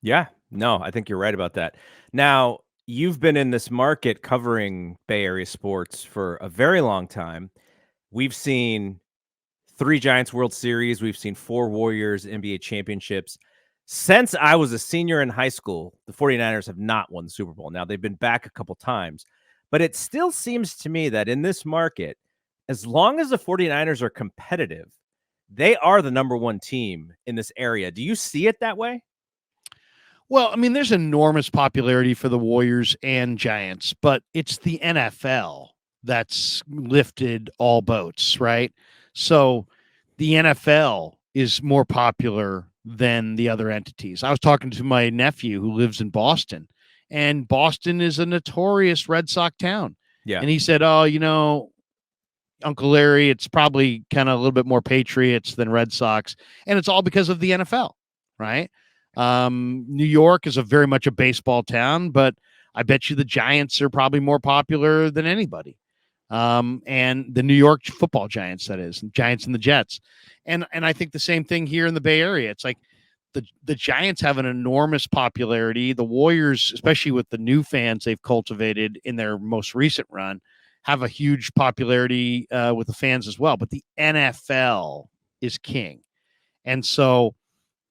Yeah, no, I think you're right about that. Now, you've been in this market covering Bay Area sports for a very long time. We've seen 3 Giants World Series. We've seen 4 Warriors NBA championships. Since I was a senior in high school, the 49ers have not won the Super Bowl. Now, they've been back a couple times, but it still seems to me that in this market, as long as the 49ers are competitive, they are the number 1 team in this area. Do you see it that way? Well, I mean, there's enormous popularity for the Warriors and Giants, but it's the NFL that's lifted all boats, right? So the NFL is more popular than the other entities. I was talking to my nephew who lives in Boston, and Boston is a notorious Red Sox town. Yeah. And he said, Uncle Larry, it's probably kind of a little bit more Patriots than Red Sox. And it's all because of the NFL, right? New York is very much a baseball town, but I bet you the Giants are probably more popular than anybody. And the New York football Giants, that is, Giants and the Jets. And I think the same thing here in the Bay Area. It's like the Giants have an enormous popularity. The Warriors, especially with the new fans they've cultivated in their most recent run, have a huge popularity with the fans as well. But the NFL is king. And so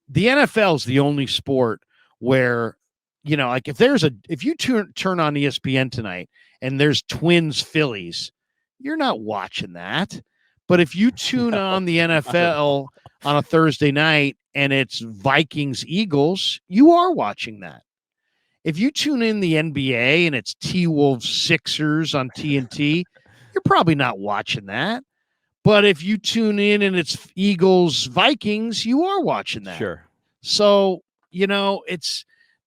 the NFL is the only sport where, like if you turn on ESPN tonight and there's Twins Phillies, you're not watching that. But if you tune on the NFL on a Thursday night and it's Vikings Eagles, you are watching that. If you tune in the NBA and it's T-Wolves Sixers on TNT, you're probably not watching that. But if you tune in and it's Eagles Vikings, you are watching that. Sure. So,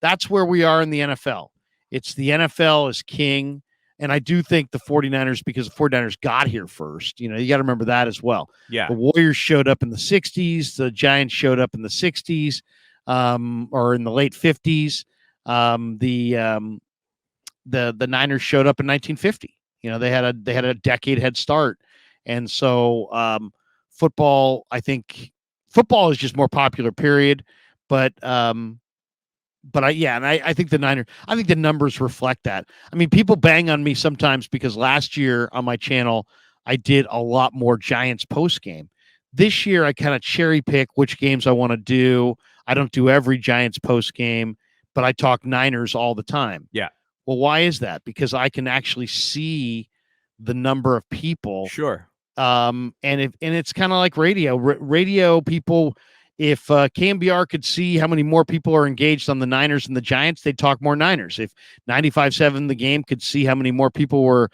that's where we are in the NFL. It's the NFL is king. And I do think the 49ers, because the 49ers got here first, you got to remember that as well. Yeah. The Warriors showed up in the 60s. The Giants showed up in the 60s or in the late 50s. The Niners showed up in 1950. They had a decade head start. And so football, I think football is just more popular, period. But I think the numbers reflect that. I mean, people bang on me sometimes because last year on my channel, I did a lot more Giants post game. This year, I kind of cherry pick which games I want to do. I don't do every Giants post game, but I talk Niners all the time. Yeah. Well, why is that? Because I can actually see the number of people. Sure. And it's kind of like radio. Radio people. If KNBR could see how many more people are engaged on the Niners and the Giants, they'd talk more Niners. If 95.7 The Game could see how many more people were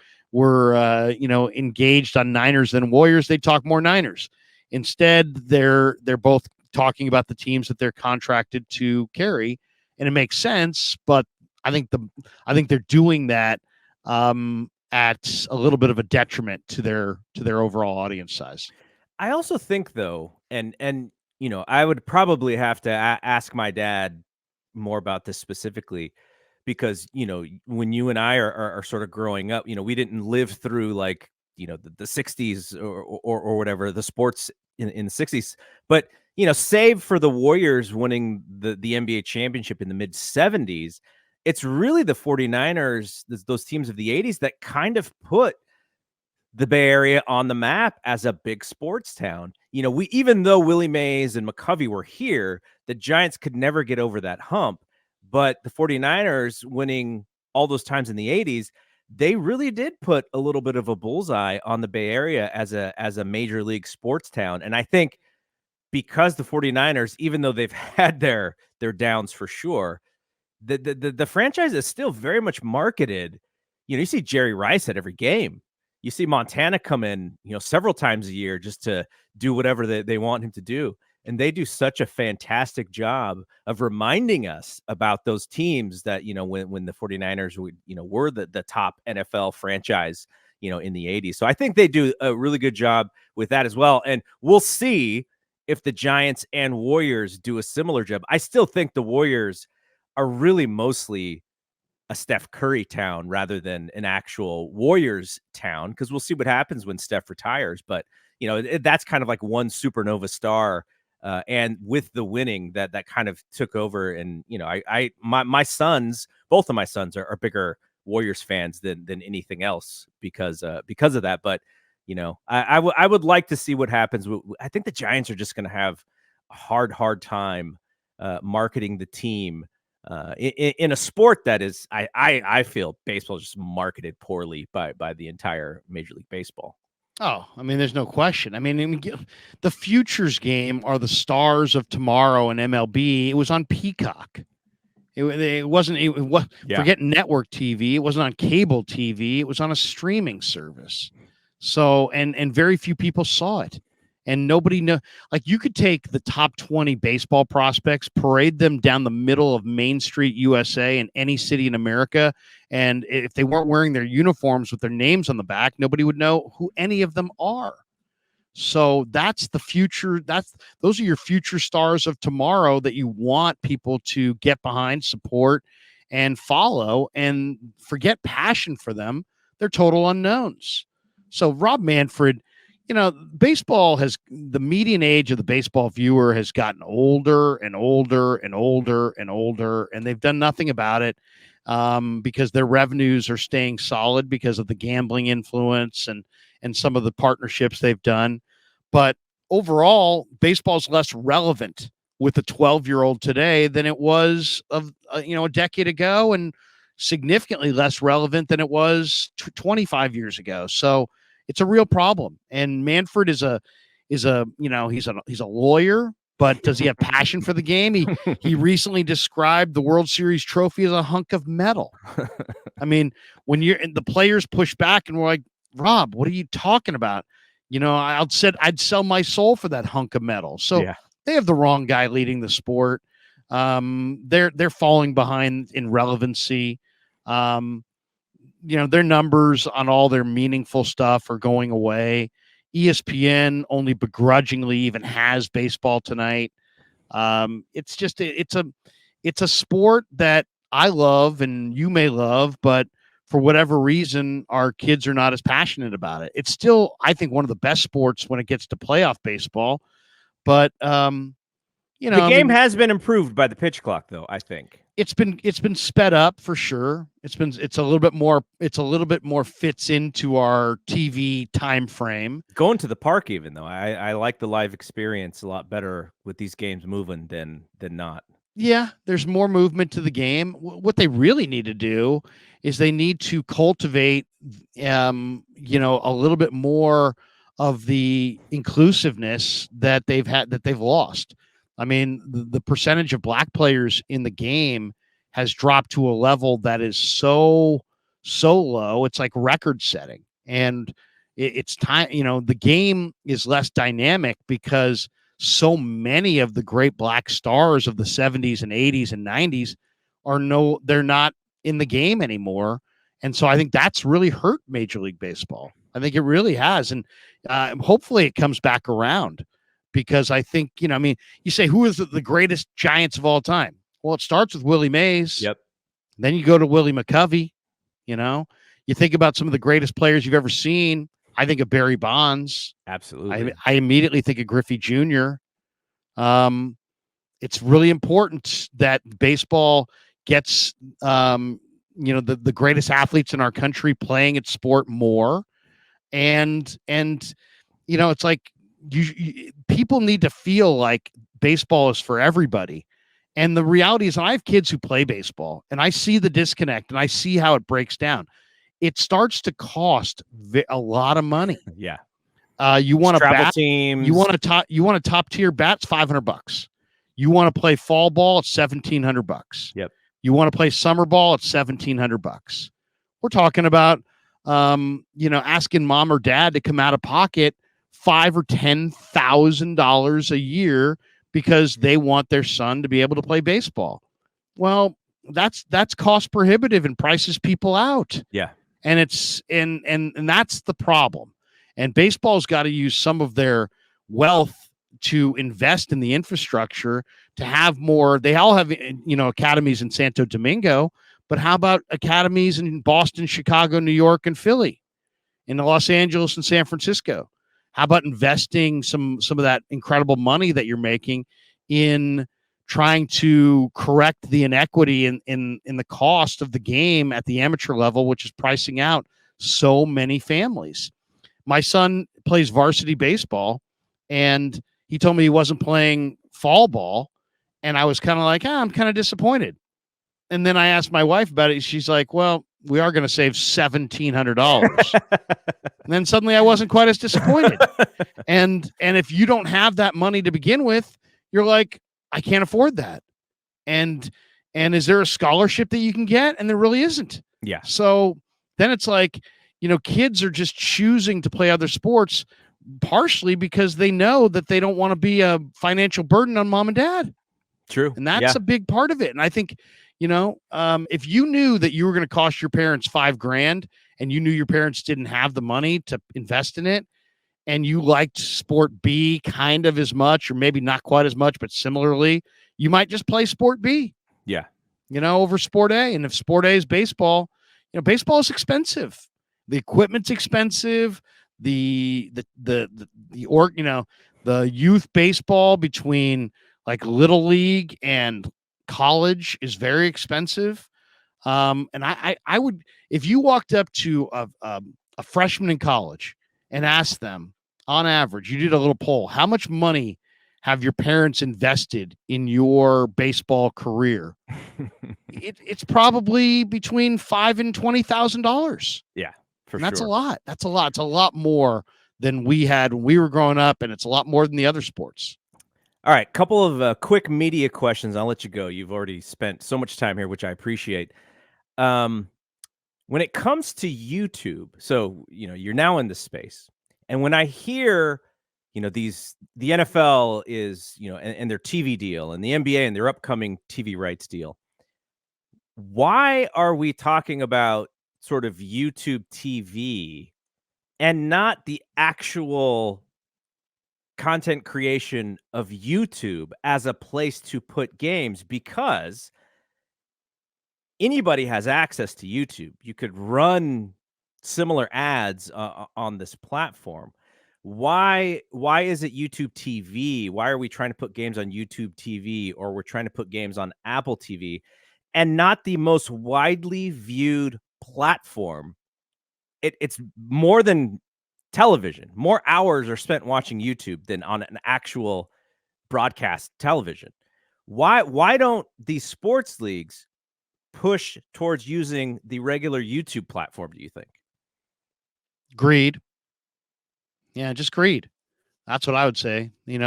engaged on Niners than Warriors, they'd talk more Niners. Instead, they're both talking about the teams that they're contracted to carry, and it makes sense. But I think they're doing that at a little bit of a detriment to their overall audience size. I also think, though, and I would probably have to ask my dad more about this specifically because, when you and I are sort of growing up, we didn't live through like, the 60s or whatever, the sports in the 60s. But, save for the Warriors winning the NBA championship in the mid 70s, it's really the 49ers, those teams of the 80s that kind of put the Bay Area on the map as a big sports town. Even though Willie Mays and McCovey were here, the Giants could never get over that hump. But the 49ers winning all those times in the 80s, they really did put a little bit of a bullseye on the Bay Area as a major league sports town. And I think because the 49ers, even though they've had their downs for sure, the franchise is still very much marketed. You see Jerry Rice at every game. You see Montana come in, several times a year just to do whatever they want him to do. And they do such a fantastic job of reminding us about those teams that, when the 49ers were the top NFL franchise, in the 80s. So I think they do a really good job with that as well. And we'll see if the Giants and Warriors do a similar job. I still think the Warriors are really mostly a Steph Curry town rather than an actual Warriors town, because we'll see what happens when Steph retires. But that's kind of like one supernova star, and with the winning that kind of took over. And my sons, both of my sons are bigger Warriors fans than anything else because of that. But I would like to see what happens. I think the Giants are just going to have a hard time marketing the team. In a sport that is, I feel baseball is just marketed poorly by the entire Major League Baseball. Oh, I mean, there's no question. I mean, the futures game are the stars of tomorrow in MLB. It was on Peacock. It wasn't. Forget network TV. It wasn't on cable TV. It was on a streaming service. So, and very few people saw it. And nobody know, like you could take the top 20 baseball prospects, parade them down the middle of Main Street, USA, in any city in America. And if they weren't wearing their uniforms with their names on the back, nobody would know who any of them are. So that's the future. Those are your future stars of tomorrow that you want people to get behind, support, and follow and forget passion for them. They're total unknowns. So Rob Manfred, baseball the median age of the baseball viewer has gotten older and older and older and older, and they've done nothing about it because their revenues are staying solid because of the gambling influence and some of the partnerships they've done. But overall, baseball's less relevant with a 12-year-old today than it was a decade ago, and significantly less relevant than it was 25 years ago. So it's a real problem. And Manfred he's a lawyer, but does he have passion for the game? He recently described the World Series trophy as a hunk of metal. I mean, when the players push back and we're like, Rob, what are you talking about? I'd sell my soul for that hunk of metal. So they have the wrong guy leading the sport. They're falling behind in relevancy. Their numbers on all their meaningful stuff are going away. ESPN only begrudgingly even has baseball tonight. It's just it's a sport that I love and you may love, but for whatever reason, our kids are not as passionate about it. It's still, I think, one of the best sports when it gets to playoff baseball. But the game has been improved by the pitch clock, though. I think it's been sped up for sure. It's a little bit more fits into our TV time frame. Going to the park, even though I like the live experience a lot better with these games moving than not. Yeah, there's more movement to the game. What they really need to do is they need to cultivate, a little bit more of the inclusiveness that they've lost. I mean, the percentage of black players in the game has dropped to a level that is so low. It's like record setting. And it's time, the game is less dynamic because so many of the great black stars of the 70s and 80s and 90s they're not in the game anymore. And so I think that's really hurt Major League Baseball. I think it really has. And hopefully it comes back around, because I think, you say, who is the greatest Giants of all time? Well, it starts with Willie Mays. Yep. Then you go to Willie McCovey. You think about some of the greatest players you've ever seen. I think of Barry Bonds. Absolutely. I immediately think of Griffey Jr. It's really important that baseball gets, the greatest athletes in our country playing its sport more. And it's like people need to feel like baseball is for everybody. And the reality is, I have kids who play baseball, and I see the disconnect, and I see how it breaks down. It starts to cost a lot of money. Yeah. You want to bat teams. You want a top tier bat, it's $500. You want to play fall ball, it's $1,700. Yep. You want to play summer ball, it's $1,700. We're talking about, asking mom or dad to come out of pocket $5,000 or $10,000 a year because they want their son to be able to play baseball. Well, that's cost prohibitive and prices people out. Yeah. And it's and that's the problem. And baseball's got to use some of their wealth to invest in the infrastructure to have more. They all have, academies in Santo Domingo, but how about academies in Boston, Chicago, New York, and Philly, in Los Angeles and San Francisco? How about investing some of that incredible money that you're making in trying to correct the inequity in the cost of the game at the amateur level, which is pricing out so many families? My son plays varsity baseball, and he told me he wasn't playing fall ball, and I was kind of like, I'm kind of disappointed. And then I asked my wife about it. She's like, well, we are going to save $1,700. And then suddenly I wasn't quite as disappointed. And if you don't have that money to begin with, you're like, I can't afford that. And is there a scholarship that you can get? And there really isn't. Yeah. So then it's like, kids are just choosing to play other sports partially because they know that they don't want to be a financial burden on mom and dad. True. And that's a big part of it. And I think, if you knew that you were going to cost your parents $5,000 and you knew your parents didn't have the money to invest in it, and you liked sport B kind of as much, or maybe not quite as much, but similarly, you might just play sport B. Yeah. over Sport A. And if Sport A is baseball, baseball is expensive. The equipment's expensive. The youth baseball between like little league and college is very expensive. And I would, if you walked up to a freshman in college and asked them, on average, you did a little poll, how much money have your parents invested in your baseball career? It's probably between $5,000 and $20,000. Yeah, for and that's sure. a lot. That's a lot. It's a lot more than we had when we were growing up, and it's a lot more than the other sports. All right, couple of quick media questions. I'll let you go. You've already spent so much time here, which I appreciate. When it comes to YouTube, so you're now in this space, and when I hear, the NFL is, and their TV deal, and the NBA and their upcoming TV rights deal, why are we talking about sort of YouTube TV and not the actual content creation of YouTube as a place to put games? Because anybody has access to YouTube. You could run similar ads on this platform. Why is it YouTube TV? Why are we trying to put games on YouTube TV, or we're trying to put games on Apple TV, and not the most widely viewed platform? It's more than television. More hours are spent watching YouTube than on an actual broadcast television. Why don't these sports leagues push towards using the regular YouTube platform, do you think? Greed. Yeah, just greed. That's what I would say. They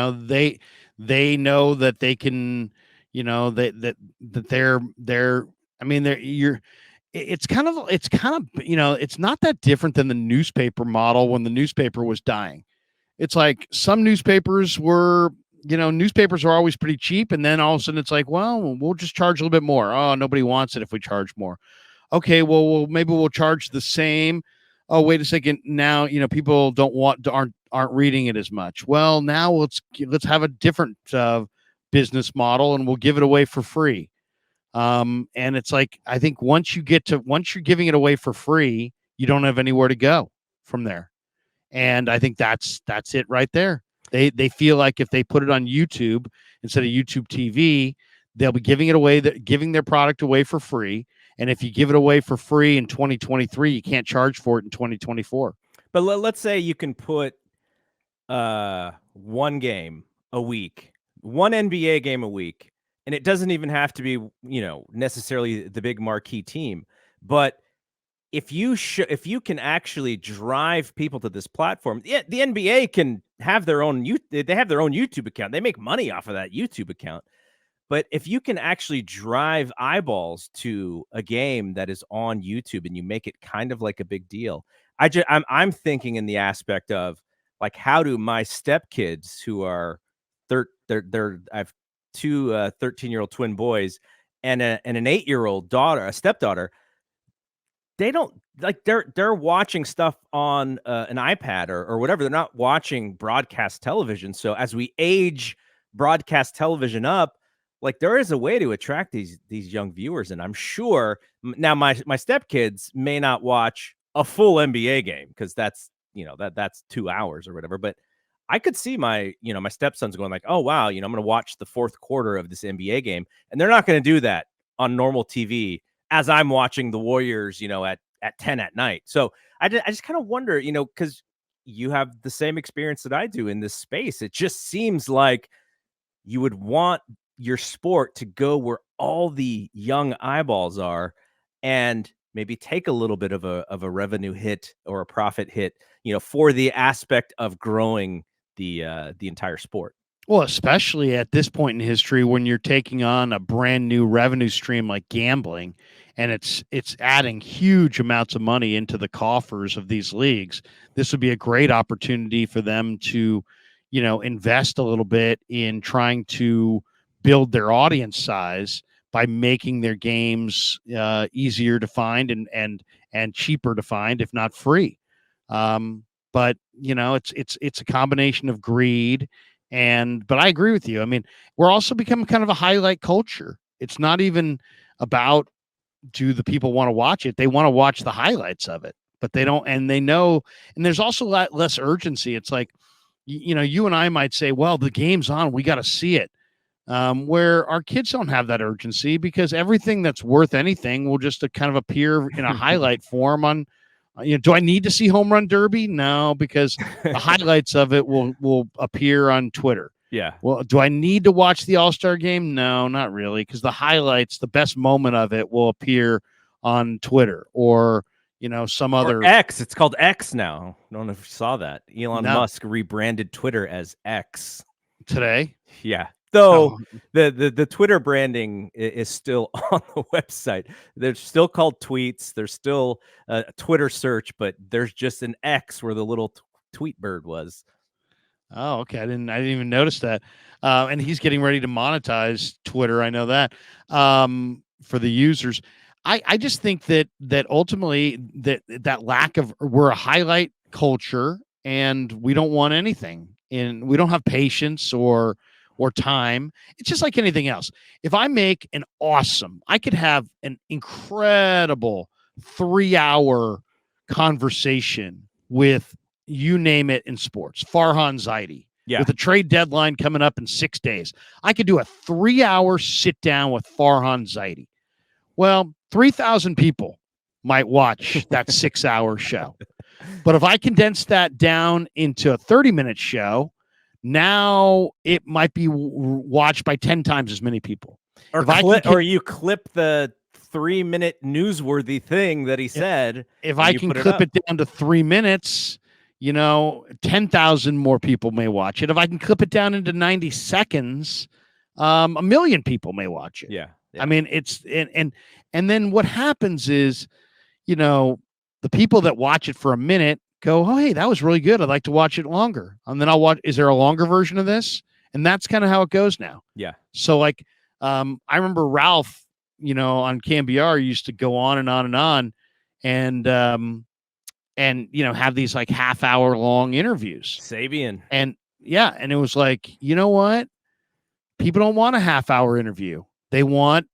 know that they can, that they're I mean, it's kind of it's not that different than the newspaper model when the newspaper was dying. It's like some newspapers were, newspapers are always pretty cheap. And then all of a sudden it's like, well, we'll just charge a little bit more. Oh, nobody wants it if we charge more. Okay, well, maybe we'll charge the same. Oh, wait a second. Now, people aren't reading it as much. Well, now let's have a different business model, and we'll give it away for free. And it's like, I think once you're giving it away for free, you don't have anywhere to go from there. And I think that's it right there. They feel like if they put it on YouTube instead of YouTube TV, they'll be giving their product away for free. And if you give it away for free in 2023, you can't charge for it in 2024. But let's say you can put one game a week, one NBA game a week, and it doesn't even have to be, necessarily the big marquee team. But if you can actually drive people to this platform, the NBA can have their own YouTube account. They make money off of that YouTube account. But if you can actually drive eyeballs to a game that is on YouTube and you make it kind of like a big deal, I'm thinking in the aspect of, like, how do my stepkids, who are I have two 13-year-old twin boys and an 8-year-old daughter, a stepdaughter. They don't like, they're watching stuff on an iPad or whatever. They're not watching broadcast television. So as we age broadcast television up, like, there is a way to attract these young viewers. And I'm sure now my stepkids may not watch a full NBA game, because that's, that's 2 hours or whatever. But I could see my stepsons going like, oh, wow, I'm going to watch the fourth quarter of this NBA game. And they're not going to do that on normal TV as I'm watching the Warriors, at 10 at night. So I just kind of wonder, because you have the same experience that I do in this space. It just seems like you would want your sport to go where all the young eyeballs are, and maybe take a little bit of a revenue hit or a profit hit, for the aspect of growing the entire sport. Well, especially at this point in history, when you're taking on a brand new revenue stream like gambling, and it's adding huge amounts of money into the coffers of these leagues, this would be a great opportunity for them to, invest a little bit in trying to build their audience size by making their games easier to find and cheaper to find, if not free. But it's a combination of greed. But I agree with you. I mean, we're also becoming kind of a highlight culture. It's not even, about, do the people want to watch it? They want to watch the highlights of it, but they don't, and they know, and there's also a lot less urgency. It's like, you and I might say, well, the game's on, we got to see it. Where our kids don't have that urgency, because everything that's worth anything will just kind of appear in a highlight form on, do I need to see Home Run Derby? No, because the highlights of it will appear on Twitter. Yeah. Well, do I need to watch the All-Star game? No, not really, because the highlights, the best moment of it will appear on Twitter or, some other. Or X. It's called X now. I don't know if you saw that. Elon No. Musk rebranded Twitter as X Today. Yeah. Though the Twitter branding is still on the website. They're still called tweets. There's still a Twitter search, but there's just an X where the little tweet bird was. Oh, okay. I didn't even notice that. And he's getting ready to monetize Twitter. I know that, for the users. I just think that ultimately that lack of, we're a highlight culture and we don't want anything, and we don't have patience or time. It's just like anything else. If I make I could have an incredible 3-hour conversation with, you name it, in sports, Farhan Zaidi, with a trade deadline coming up in 6 days. I could do a 3-hour sit down with Farhan Zaidi. Well, 3,000 people might watch that 6-hour show. But if I condense that down into a 30-minute show, now it might be watched by 10 times as many people. Or you clip the 3-minute newsworthy thing that he said. If I can clip it down to 3 minutes, 10,000 more people may watch it. If I can clip it down into 90 seconds, 1 million people may watch it. Yeah. I mean, it's, and then what happens is, the people that watch it for a minute go, oh, hey, that was really good. I'd like to watch it longer. And then I'll watch, is there a longer version of this? And that's kind of how it goes now. Yeah. So like, I remember Ralph, on KNBR used to go on and on and on and have these like half-hour long interviews. Sabian. And yeah. And it was like, you know what? People don't want a half-hour interview. They want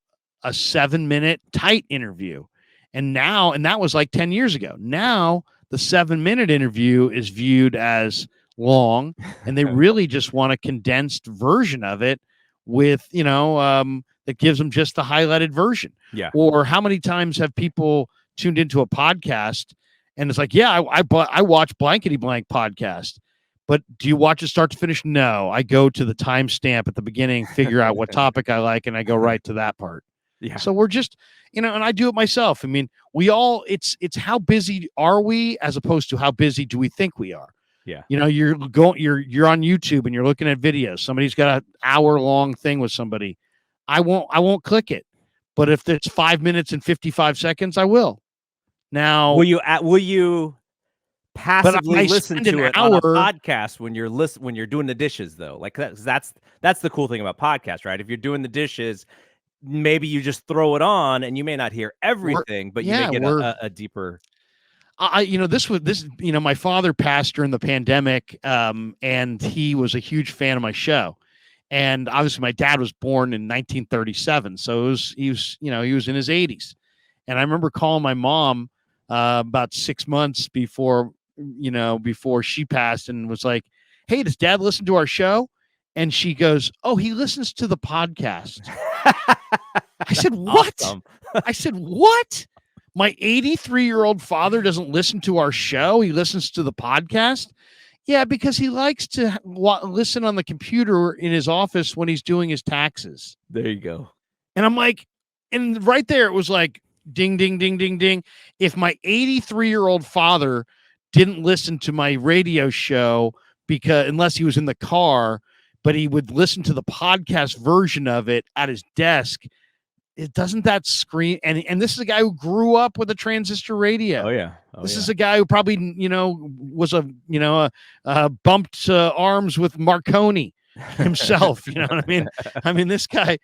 a 7-minute tight interview. And that was like 10 years ago. Now the 7-minute interview is viewed as long, and they really just want a condensed version of it with, that gives them just the highlighted version. Yeah. Or how many times have people tuned into a podcast and it's like, yeah, I watch blankety blank podcast, but do you watch it start to finish? No, I go to the timestamp at the beginning, figure out what topic I like, and I go right to that part. Yeah. So we're just, and I do it myself. I mean, it's how busy are we as opposed to how busy do we think we are? Yeah. You're on YouTube and you're looking at videos. Somebody's got an hour-long thing with somebody. I won't click it. But if it's 5 minutes and 55 seconds, I will. Now, will you passively listen to it on a podcast when you're doing the dishes though? Like that's the cool thing about podcasts, right? If you're doing the dishes, maybe you just throw it on and you may not hear everything, but you may get a deeper. My father passed during the pandemic, and he was a huge fan of my show. And obviously my dad was born in 1937. So he was in his 80s. And I remember calling my mom about 6 months before she passed and was like, hey, does Dad listen to our show? And she goes, oh, he listens to the podcast. I said, what? Awesome. I said, what? My 83-year-old father doesn't listen to our show. He listens to the podcast. Yeah, because he likes to listen on the computer in his office when he's doing his taxes. There you go. And I'm like, and right there, it was like, ding, ding, ding, ding, ding. If my 83-year-old father didn't listen to my radio show unless he was in the car, but he would listen to the podcast version of it at his desk, doesn't that scream? And this is a guy who grew up with a transistor radio. Oh yeah. This is a guy who probably was bumped arms with Marconi himself. You know what I mean? I mean this guy.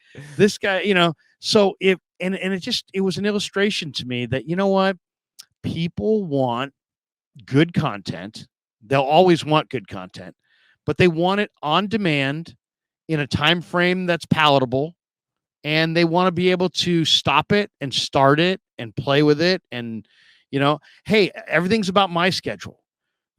So it was an illustration to me that, you know what, people want good content. They'll always want good content, but they want it on demand in a time frame that's palatable. and they want to be able to stop it and start it and play with it. And, hey, everything's about my schedule.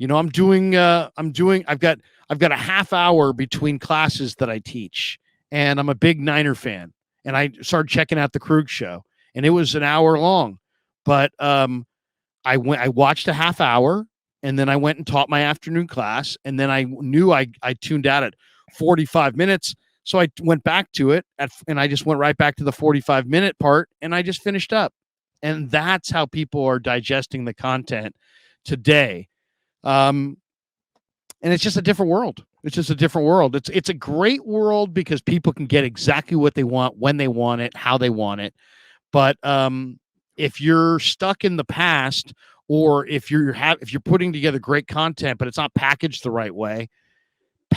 I've got a half hour between classes that I teach, and I'm a big Niner fan. And I started checking out the Krueg Show, and it was an hour long, but I watched a half hour, and then I went and taught my afternoon class, and then I knew I tuned out at 45 minutes. So I went back to it and I just went right back to the 45-minute part, and I just finished up. And that's how people are digesting the content today. And it's just a different world. It's a great world because people can get exactly what they want, when they want it, how they want it. But if you're stuck in the past, or if you're putting together great content, but it's not packaged the right way,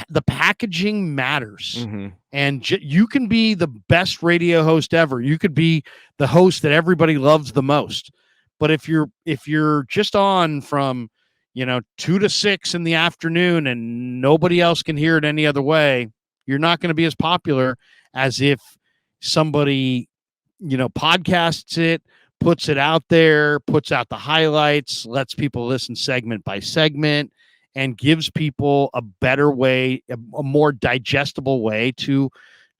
the packaging matters. Mm-hmm. And you can be the best radio host ever. You could be the host that everybody loves the most. But if you're just on from 2 to 6 in the afternoon and nobody else can hear it any other way, you're not going to be as popular as if somebody podcasts it, puts it out there, puts out the highlights, lets people listen segment by segment, and gives people a better way, a more digestible way to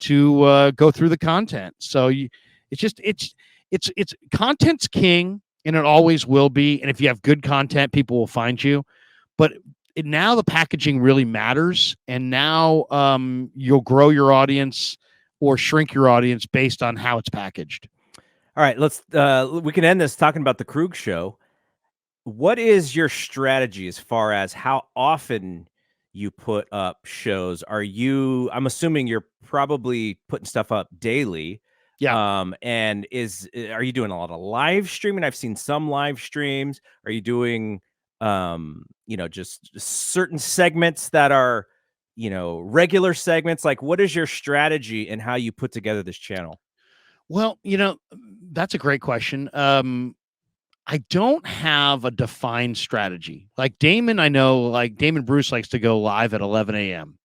go through the content. So it's content's king, and it always will be. And if you have good content, people will find you. But now the packaging really matters, and now you'll grow your audience or shrink your audience based on how it's packaged. All right, we can end this talking about the Krueg Show. What is your strategy as far as how often you put up shows? I'm assuming you're probably putting stuff up daily. Yeah. And are you doing a lot of live streaming? I've seen some live streams. Are you doing, just certain segments that are, regular segments? Like, what is your strategy and how you put together this channel? Well, that's a great question. I don't have a defined strategy. Like Damon, I know, like Damon Bruce likes to go live at 11 a.m.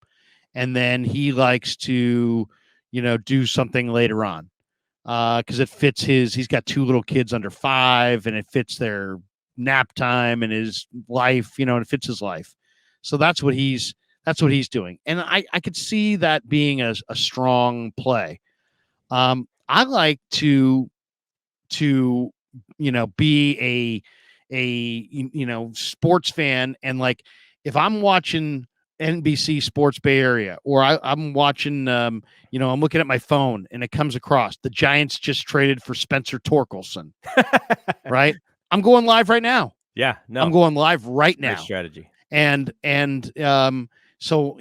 And then he likes to, do something later on. Because it fits he's got 2 little kids under 5, and it fits their nap time and his life, and it fits his life. So that's what he's doing. And I could see that being a strong play. I like to be a sports fan, and like if I'm watching NBC Sports Bay Area, or I'm watching I'm looking at my phone and it comes across the Giants just traded for Spencer Torkelson, right? I'm going live right now. Yeah, no, I'm going live right now. Great strategy. And so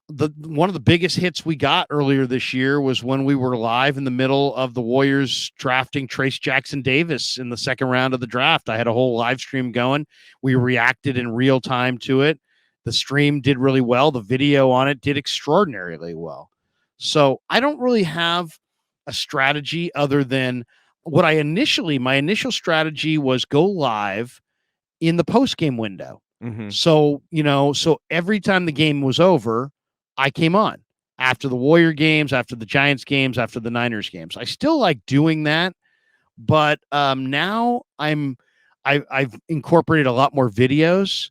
one of the biggest hits we got earlier this year was when we were live in the middle of the Warriors drafting Trace Jackson Davis in the second round of the draft. I had a whole live stream going. We reacted in real time to it. The stream did really well. The video on it did extraordinarily well. So I don't really have a strategy other than my initial strategy was go live in the post-game window. Mm-hmm. So every time the game was over, I came on after the Warrior games, after the Giants games, after the Niners games. I still like doing that, but now I've incorporated a lot more videos.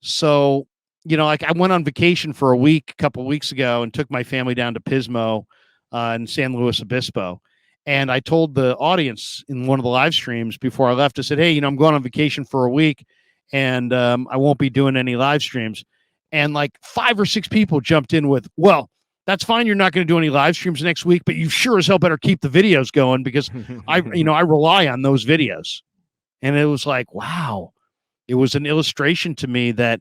So, like I went on vacation for a couple of weeks ago, and took my family down to Pismo in San Luis Obispo. And I told the audience in one of the live streams before I left, I said, hey, I'm going on vacation for a week, and I won't be doing any live streams. And like 5 or 6 people jumped in with, well, that's fine. You're not going to do any live streams next week, but you sure as hell better keep the videos going, because I rely on those videos. And it was like, wow, it was an illustration to me that,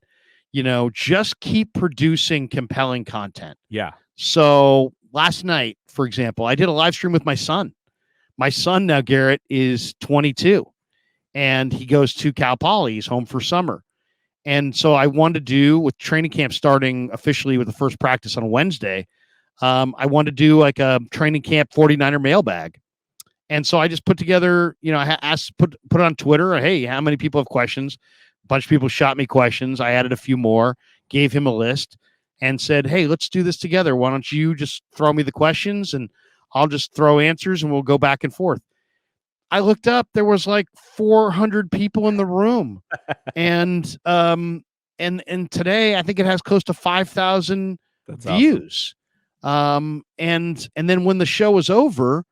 just keep producing compelling content. Yeah. So last night, for example, I did a live stream with my son. My son now, Garrett, is 22, and he goes to Cal Poly. He's home for summer. And so I wanted to do, with training camp starting officially with the first practice on Wednesday, I wanted to do like a training camp 49er mailbag. And so I just put together, I asked, put it on Twitter, hey, how many people have questions? A bunch of people shot me questions. I added a few more, gave him a list, and said, hey, let's do this together. Why don't you just throw me the questions, and I'll just throw answers and we'll go back and forth. I looked up, there was like 400 people in the room. And today I think it has close to 5,000 views. Awesome. And then when the show was over,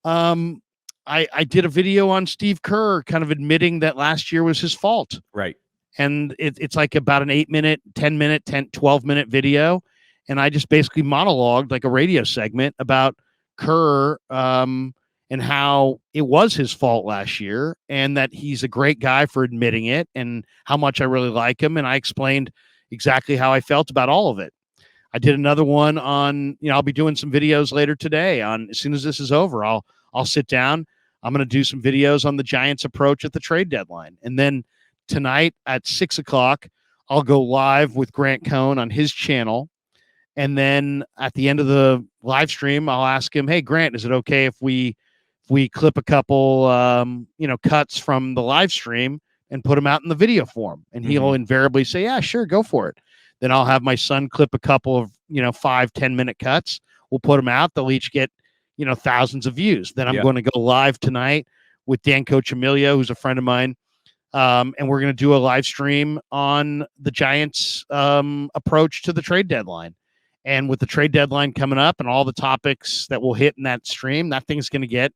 I did a video on Steve Kerr kind of admitting that last year was his fault. Right. And it's like about an 8-minute, 10-minute, 12-minute video. And I just basically monologued like a radio segment about Kerr and how it was his fault last year and that he's a great guy for admitting it and how much I really like him. And I explained exactly how I felt about all of it. I did another one on, I'll be doing some videos later today on, as soon as this is over, I'll sit down. I'm going to do some videos on the Giants' approach at the trade deadline. And then tonight at 6:00, I'll go live with Grant Cohn on his channel. And then at the end of the live stream, I'll ask him, hey, Grant, is it okay if we clip a couple, cuts from the live stream and put them out in the video form? And he'll invariably say, yeah, sure, go for it. Then I'll have my son clip a couple of, 5-10 minute cuts. We'll put them out. They'll each get, thousands of views. Then I'm going to go live tonight with Dan Coachemilio, who's a friend of mine. And we're going to do a live stream on the Giants' approach to the trade deadline. And with the trade deadline coming up and all the topics that we'll hit in that stream, that thing's going to get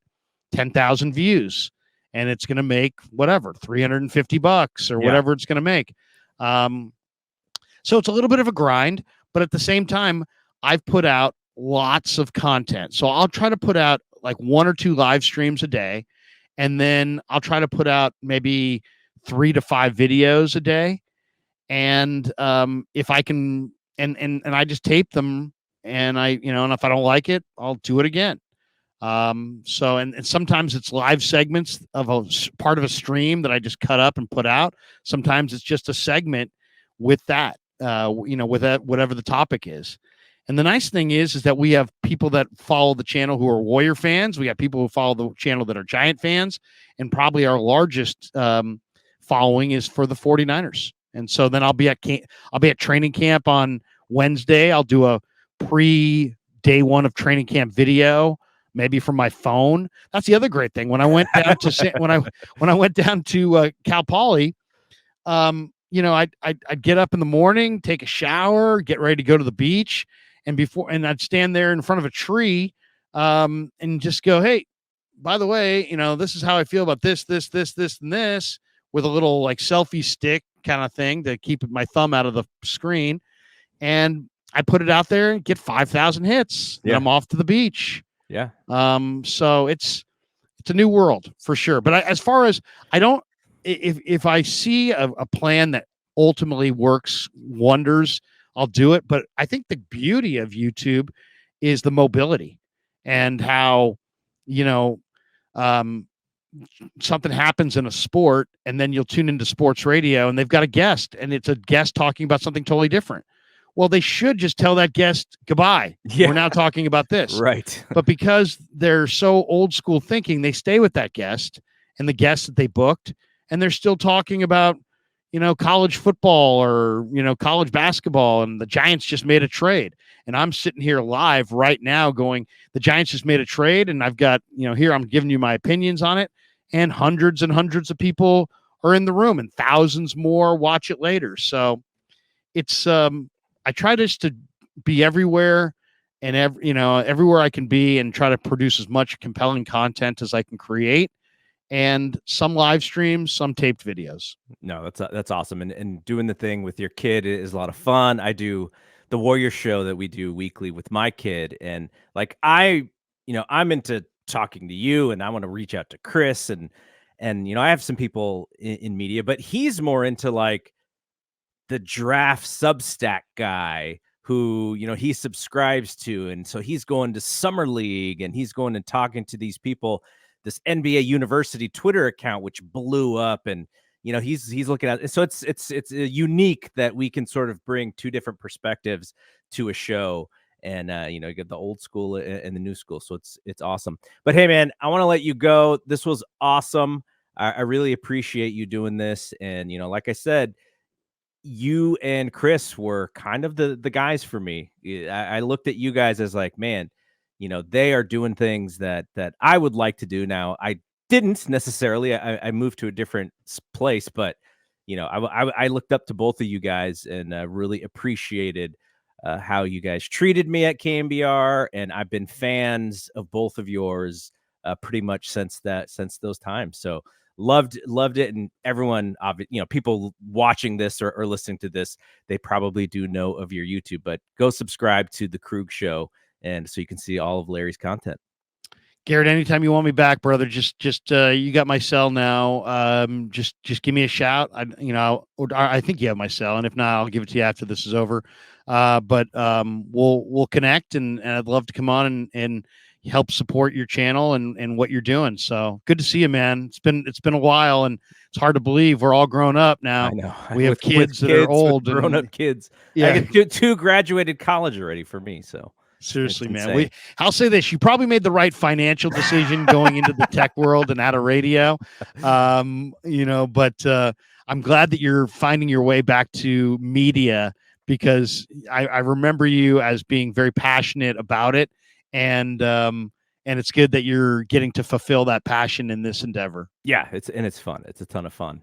10,000 views. And it's going to make whatever, $350 or whatever it's going to make. So it's a little bit of a grind, but at the same time, I've put out lots of content. So I'll try to put out like 1 or 2 live streams a day. And then I'll try to put out maybe 3 to 5 videos a day. And if I can, and I just tape them and and if I don't like it, I'll do it again. So, and sometimes it's live segments of a part of a stream that I just cut up and put out. Sometimes it's just a segment with that, with that, whatever the topic is. And the nice thing is that we have people that follow the channel who are Warrior fans. We got people who follow the channel that are Giant fans, and probably our largest following is for the 49ers. And so then I'll be at training camp on Wednesday. I'll do a pre-day 1 of training camp video, maybe from my phone. That's the other great thing. When I went down to when I went down to Cal Poly, I'd get up in the morning, take a shower, get ready to go to the beach, and I'd stand there in front of a tree, and just go, hey, by the way, this is how I feel about this, and this, with a little like selfie stick kind of thing to keep my thumb out of the screen. And I put it out there and get 5,000 hits. And I'm off to the beach. Yeah. So it's a new world for sure. But as far as if I see a plan that ultimately works wonders, I'll do it. But I think the beauty of YouTube is the mobility and how, something happens in a sport and then you'll tune into sports radio and they've got a guest and it's a guest talking about something totally different. Well, they should just tell that guest goodbye. Yeah. We're now talking about this. Right. But because they're so old school thinking, they stay with that guest and the guest that they booked, and they're still talking about, college football or, college basketball, and the Giants just made a trade. And I'm sitting here live right now going, the Giants just made a trade, and I've got, here I'm giving you my opinions on it, and hundreds and hundreds of people are in the room and thousands more watch it later. So it's, I try just to be everywhere and everywhere I can be and try to produce as much compelling content as I can create, and some live streams, some taped videos. No, that's awesome. And doing the thing with your kid is a lot of fun. I do the Warrior Show that we do weekly with my kid. And like, I'm into talking to you, and I want to reach out to Chris and I have some people in media, but he's more into like the draft Substack guy who, he subscribes to. And so he's going to Summer League and he's going and talking to these people, this NBA University Twitter account, which blew up. And, he's looking at it. So it's unique that we can sort of bring 2 different perspectives to a show, and, get the old school and the new school. So it's awesome. But hey, man, I want to let you go. This was awesome. I really appreciate you doing this. And, like I said, you and Chris were kind of the guys for me. I looked at you guys as like, man, they are doing things that I would like to do now. I didn't necessarily. I moved to a different place, but I looked up to both of you guys and really appreciated how you guys treated me at KNBR, and I've been fans of both of yours pretty much since those times. So loved it, and everyone, people watching this or listening to this, they probably do know of your YouTube, but go subscribe to the Krueg Show, and so you can see all of Larry's content. Garrett, anytime you want me back, brother, just you got my cell now. Just give me a shout. I think you have my cell, and if not, I'll give it to you after this is over. But we'll connect, and I'd love to come on and help support your channel and what you're doing. So good to see you, man. It's been a while, and it's hard to believe we're all grown up now. I know. We have kids that are old, grown up kids. Yeah, I get two graduated college already for me. So. Seriously, man. I'll say this: you probably made the right financial decision going into the tech world and out of radio. But I'm glad that you're finding your way back to media, because I remember you as being very passionate about it, and it's good that you're getting to fulfill that passion in this endeavor. Yeah, it's fun. It's a ton of fun.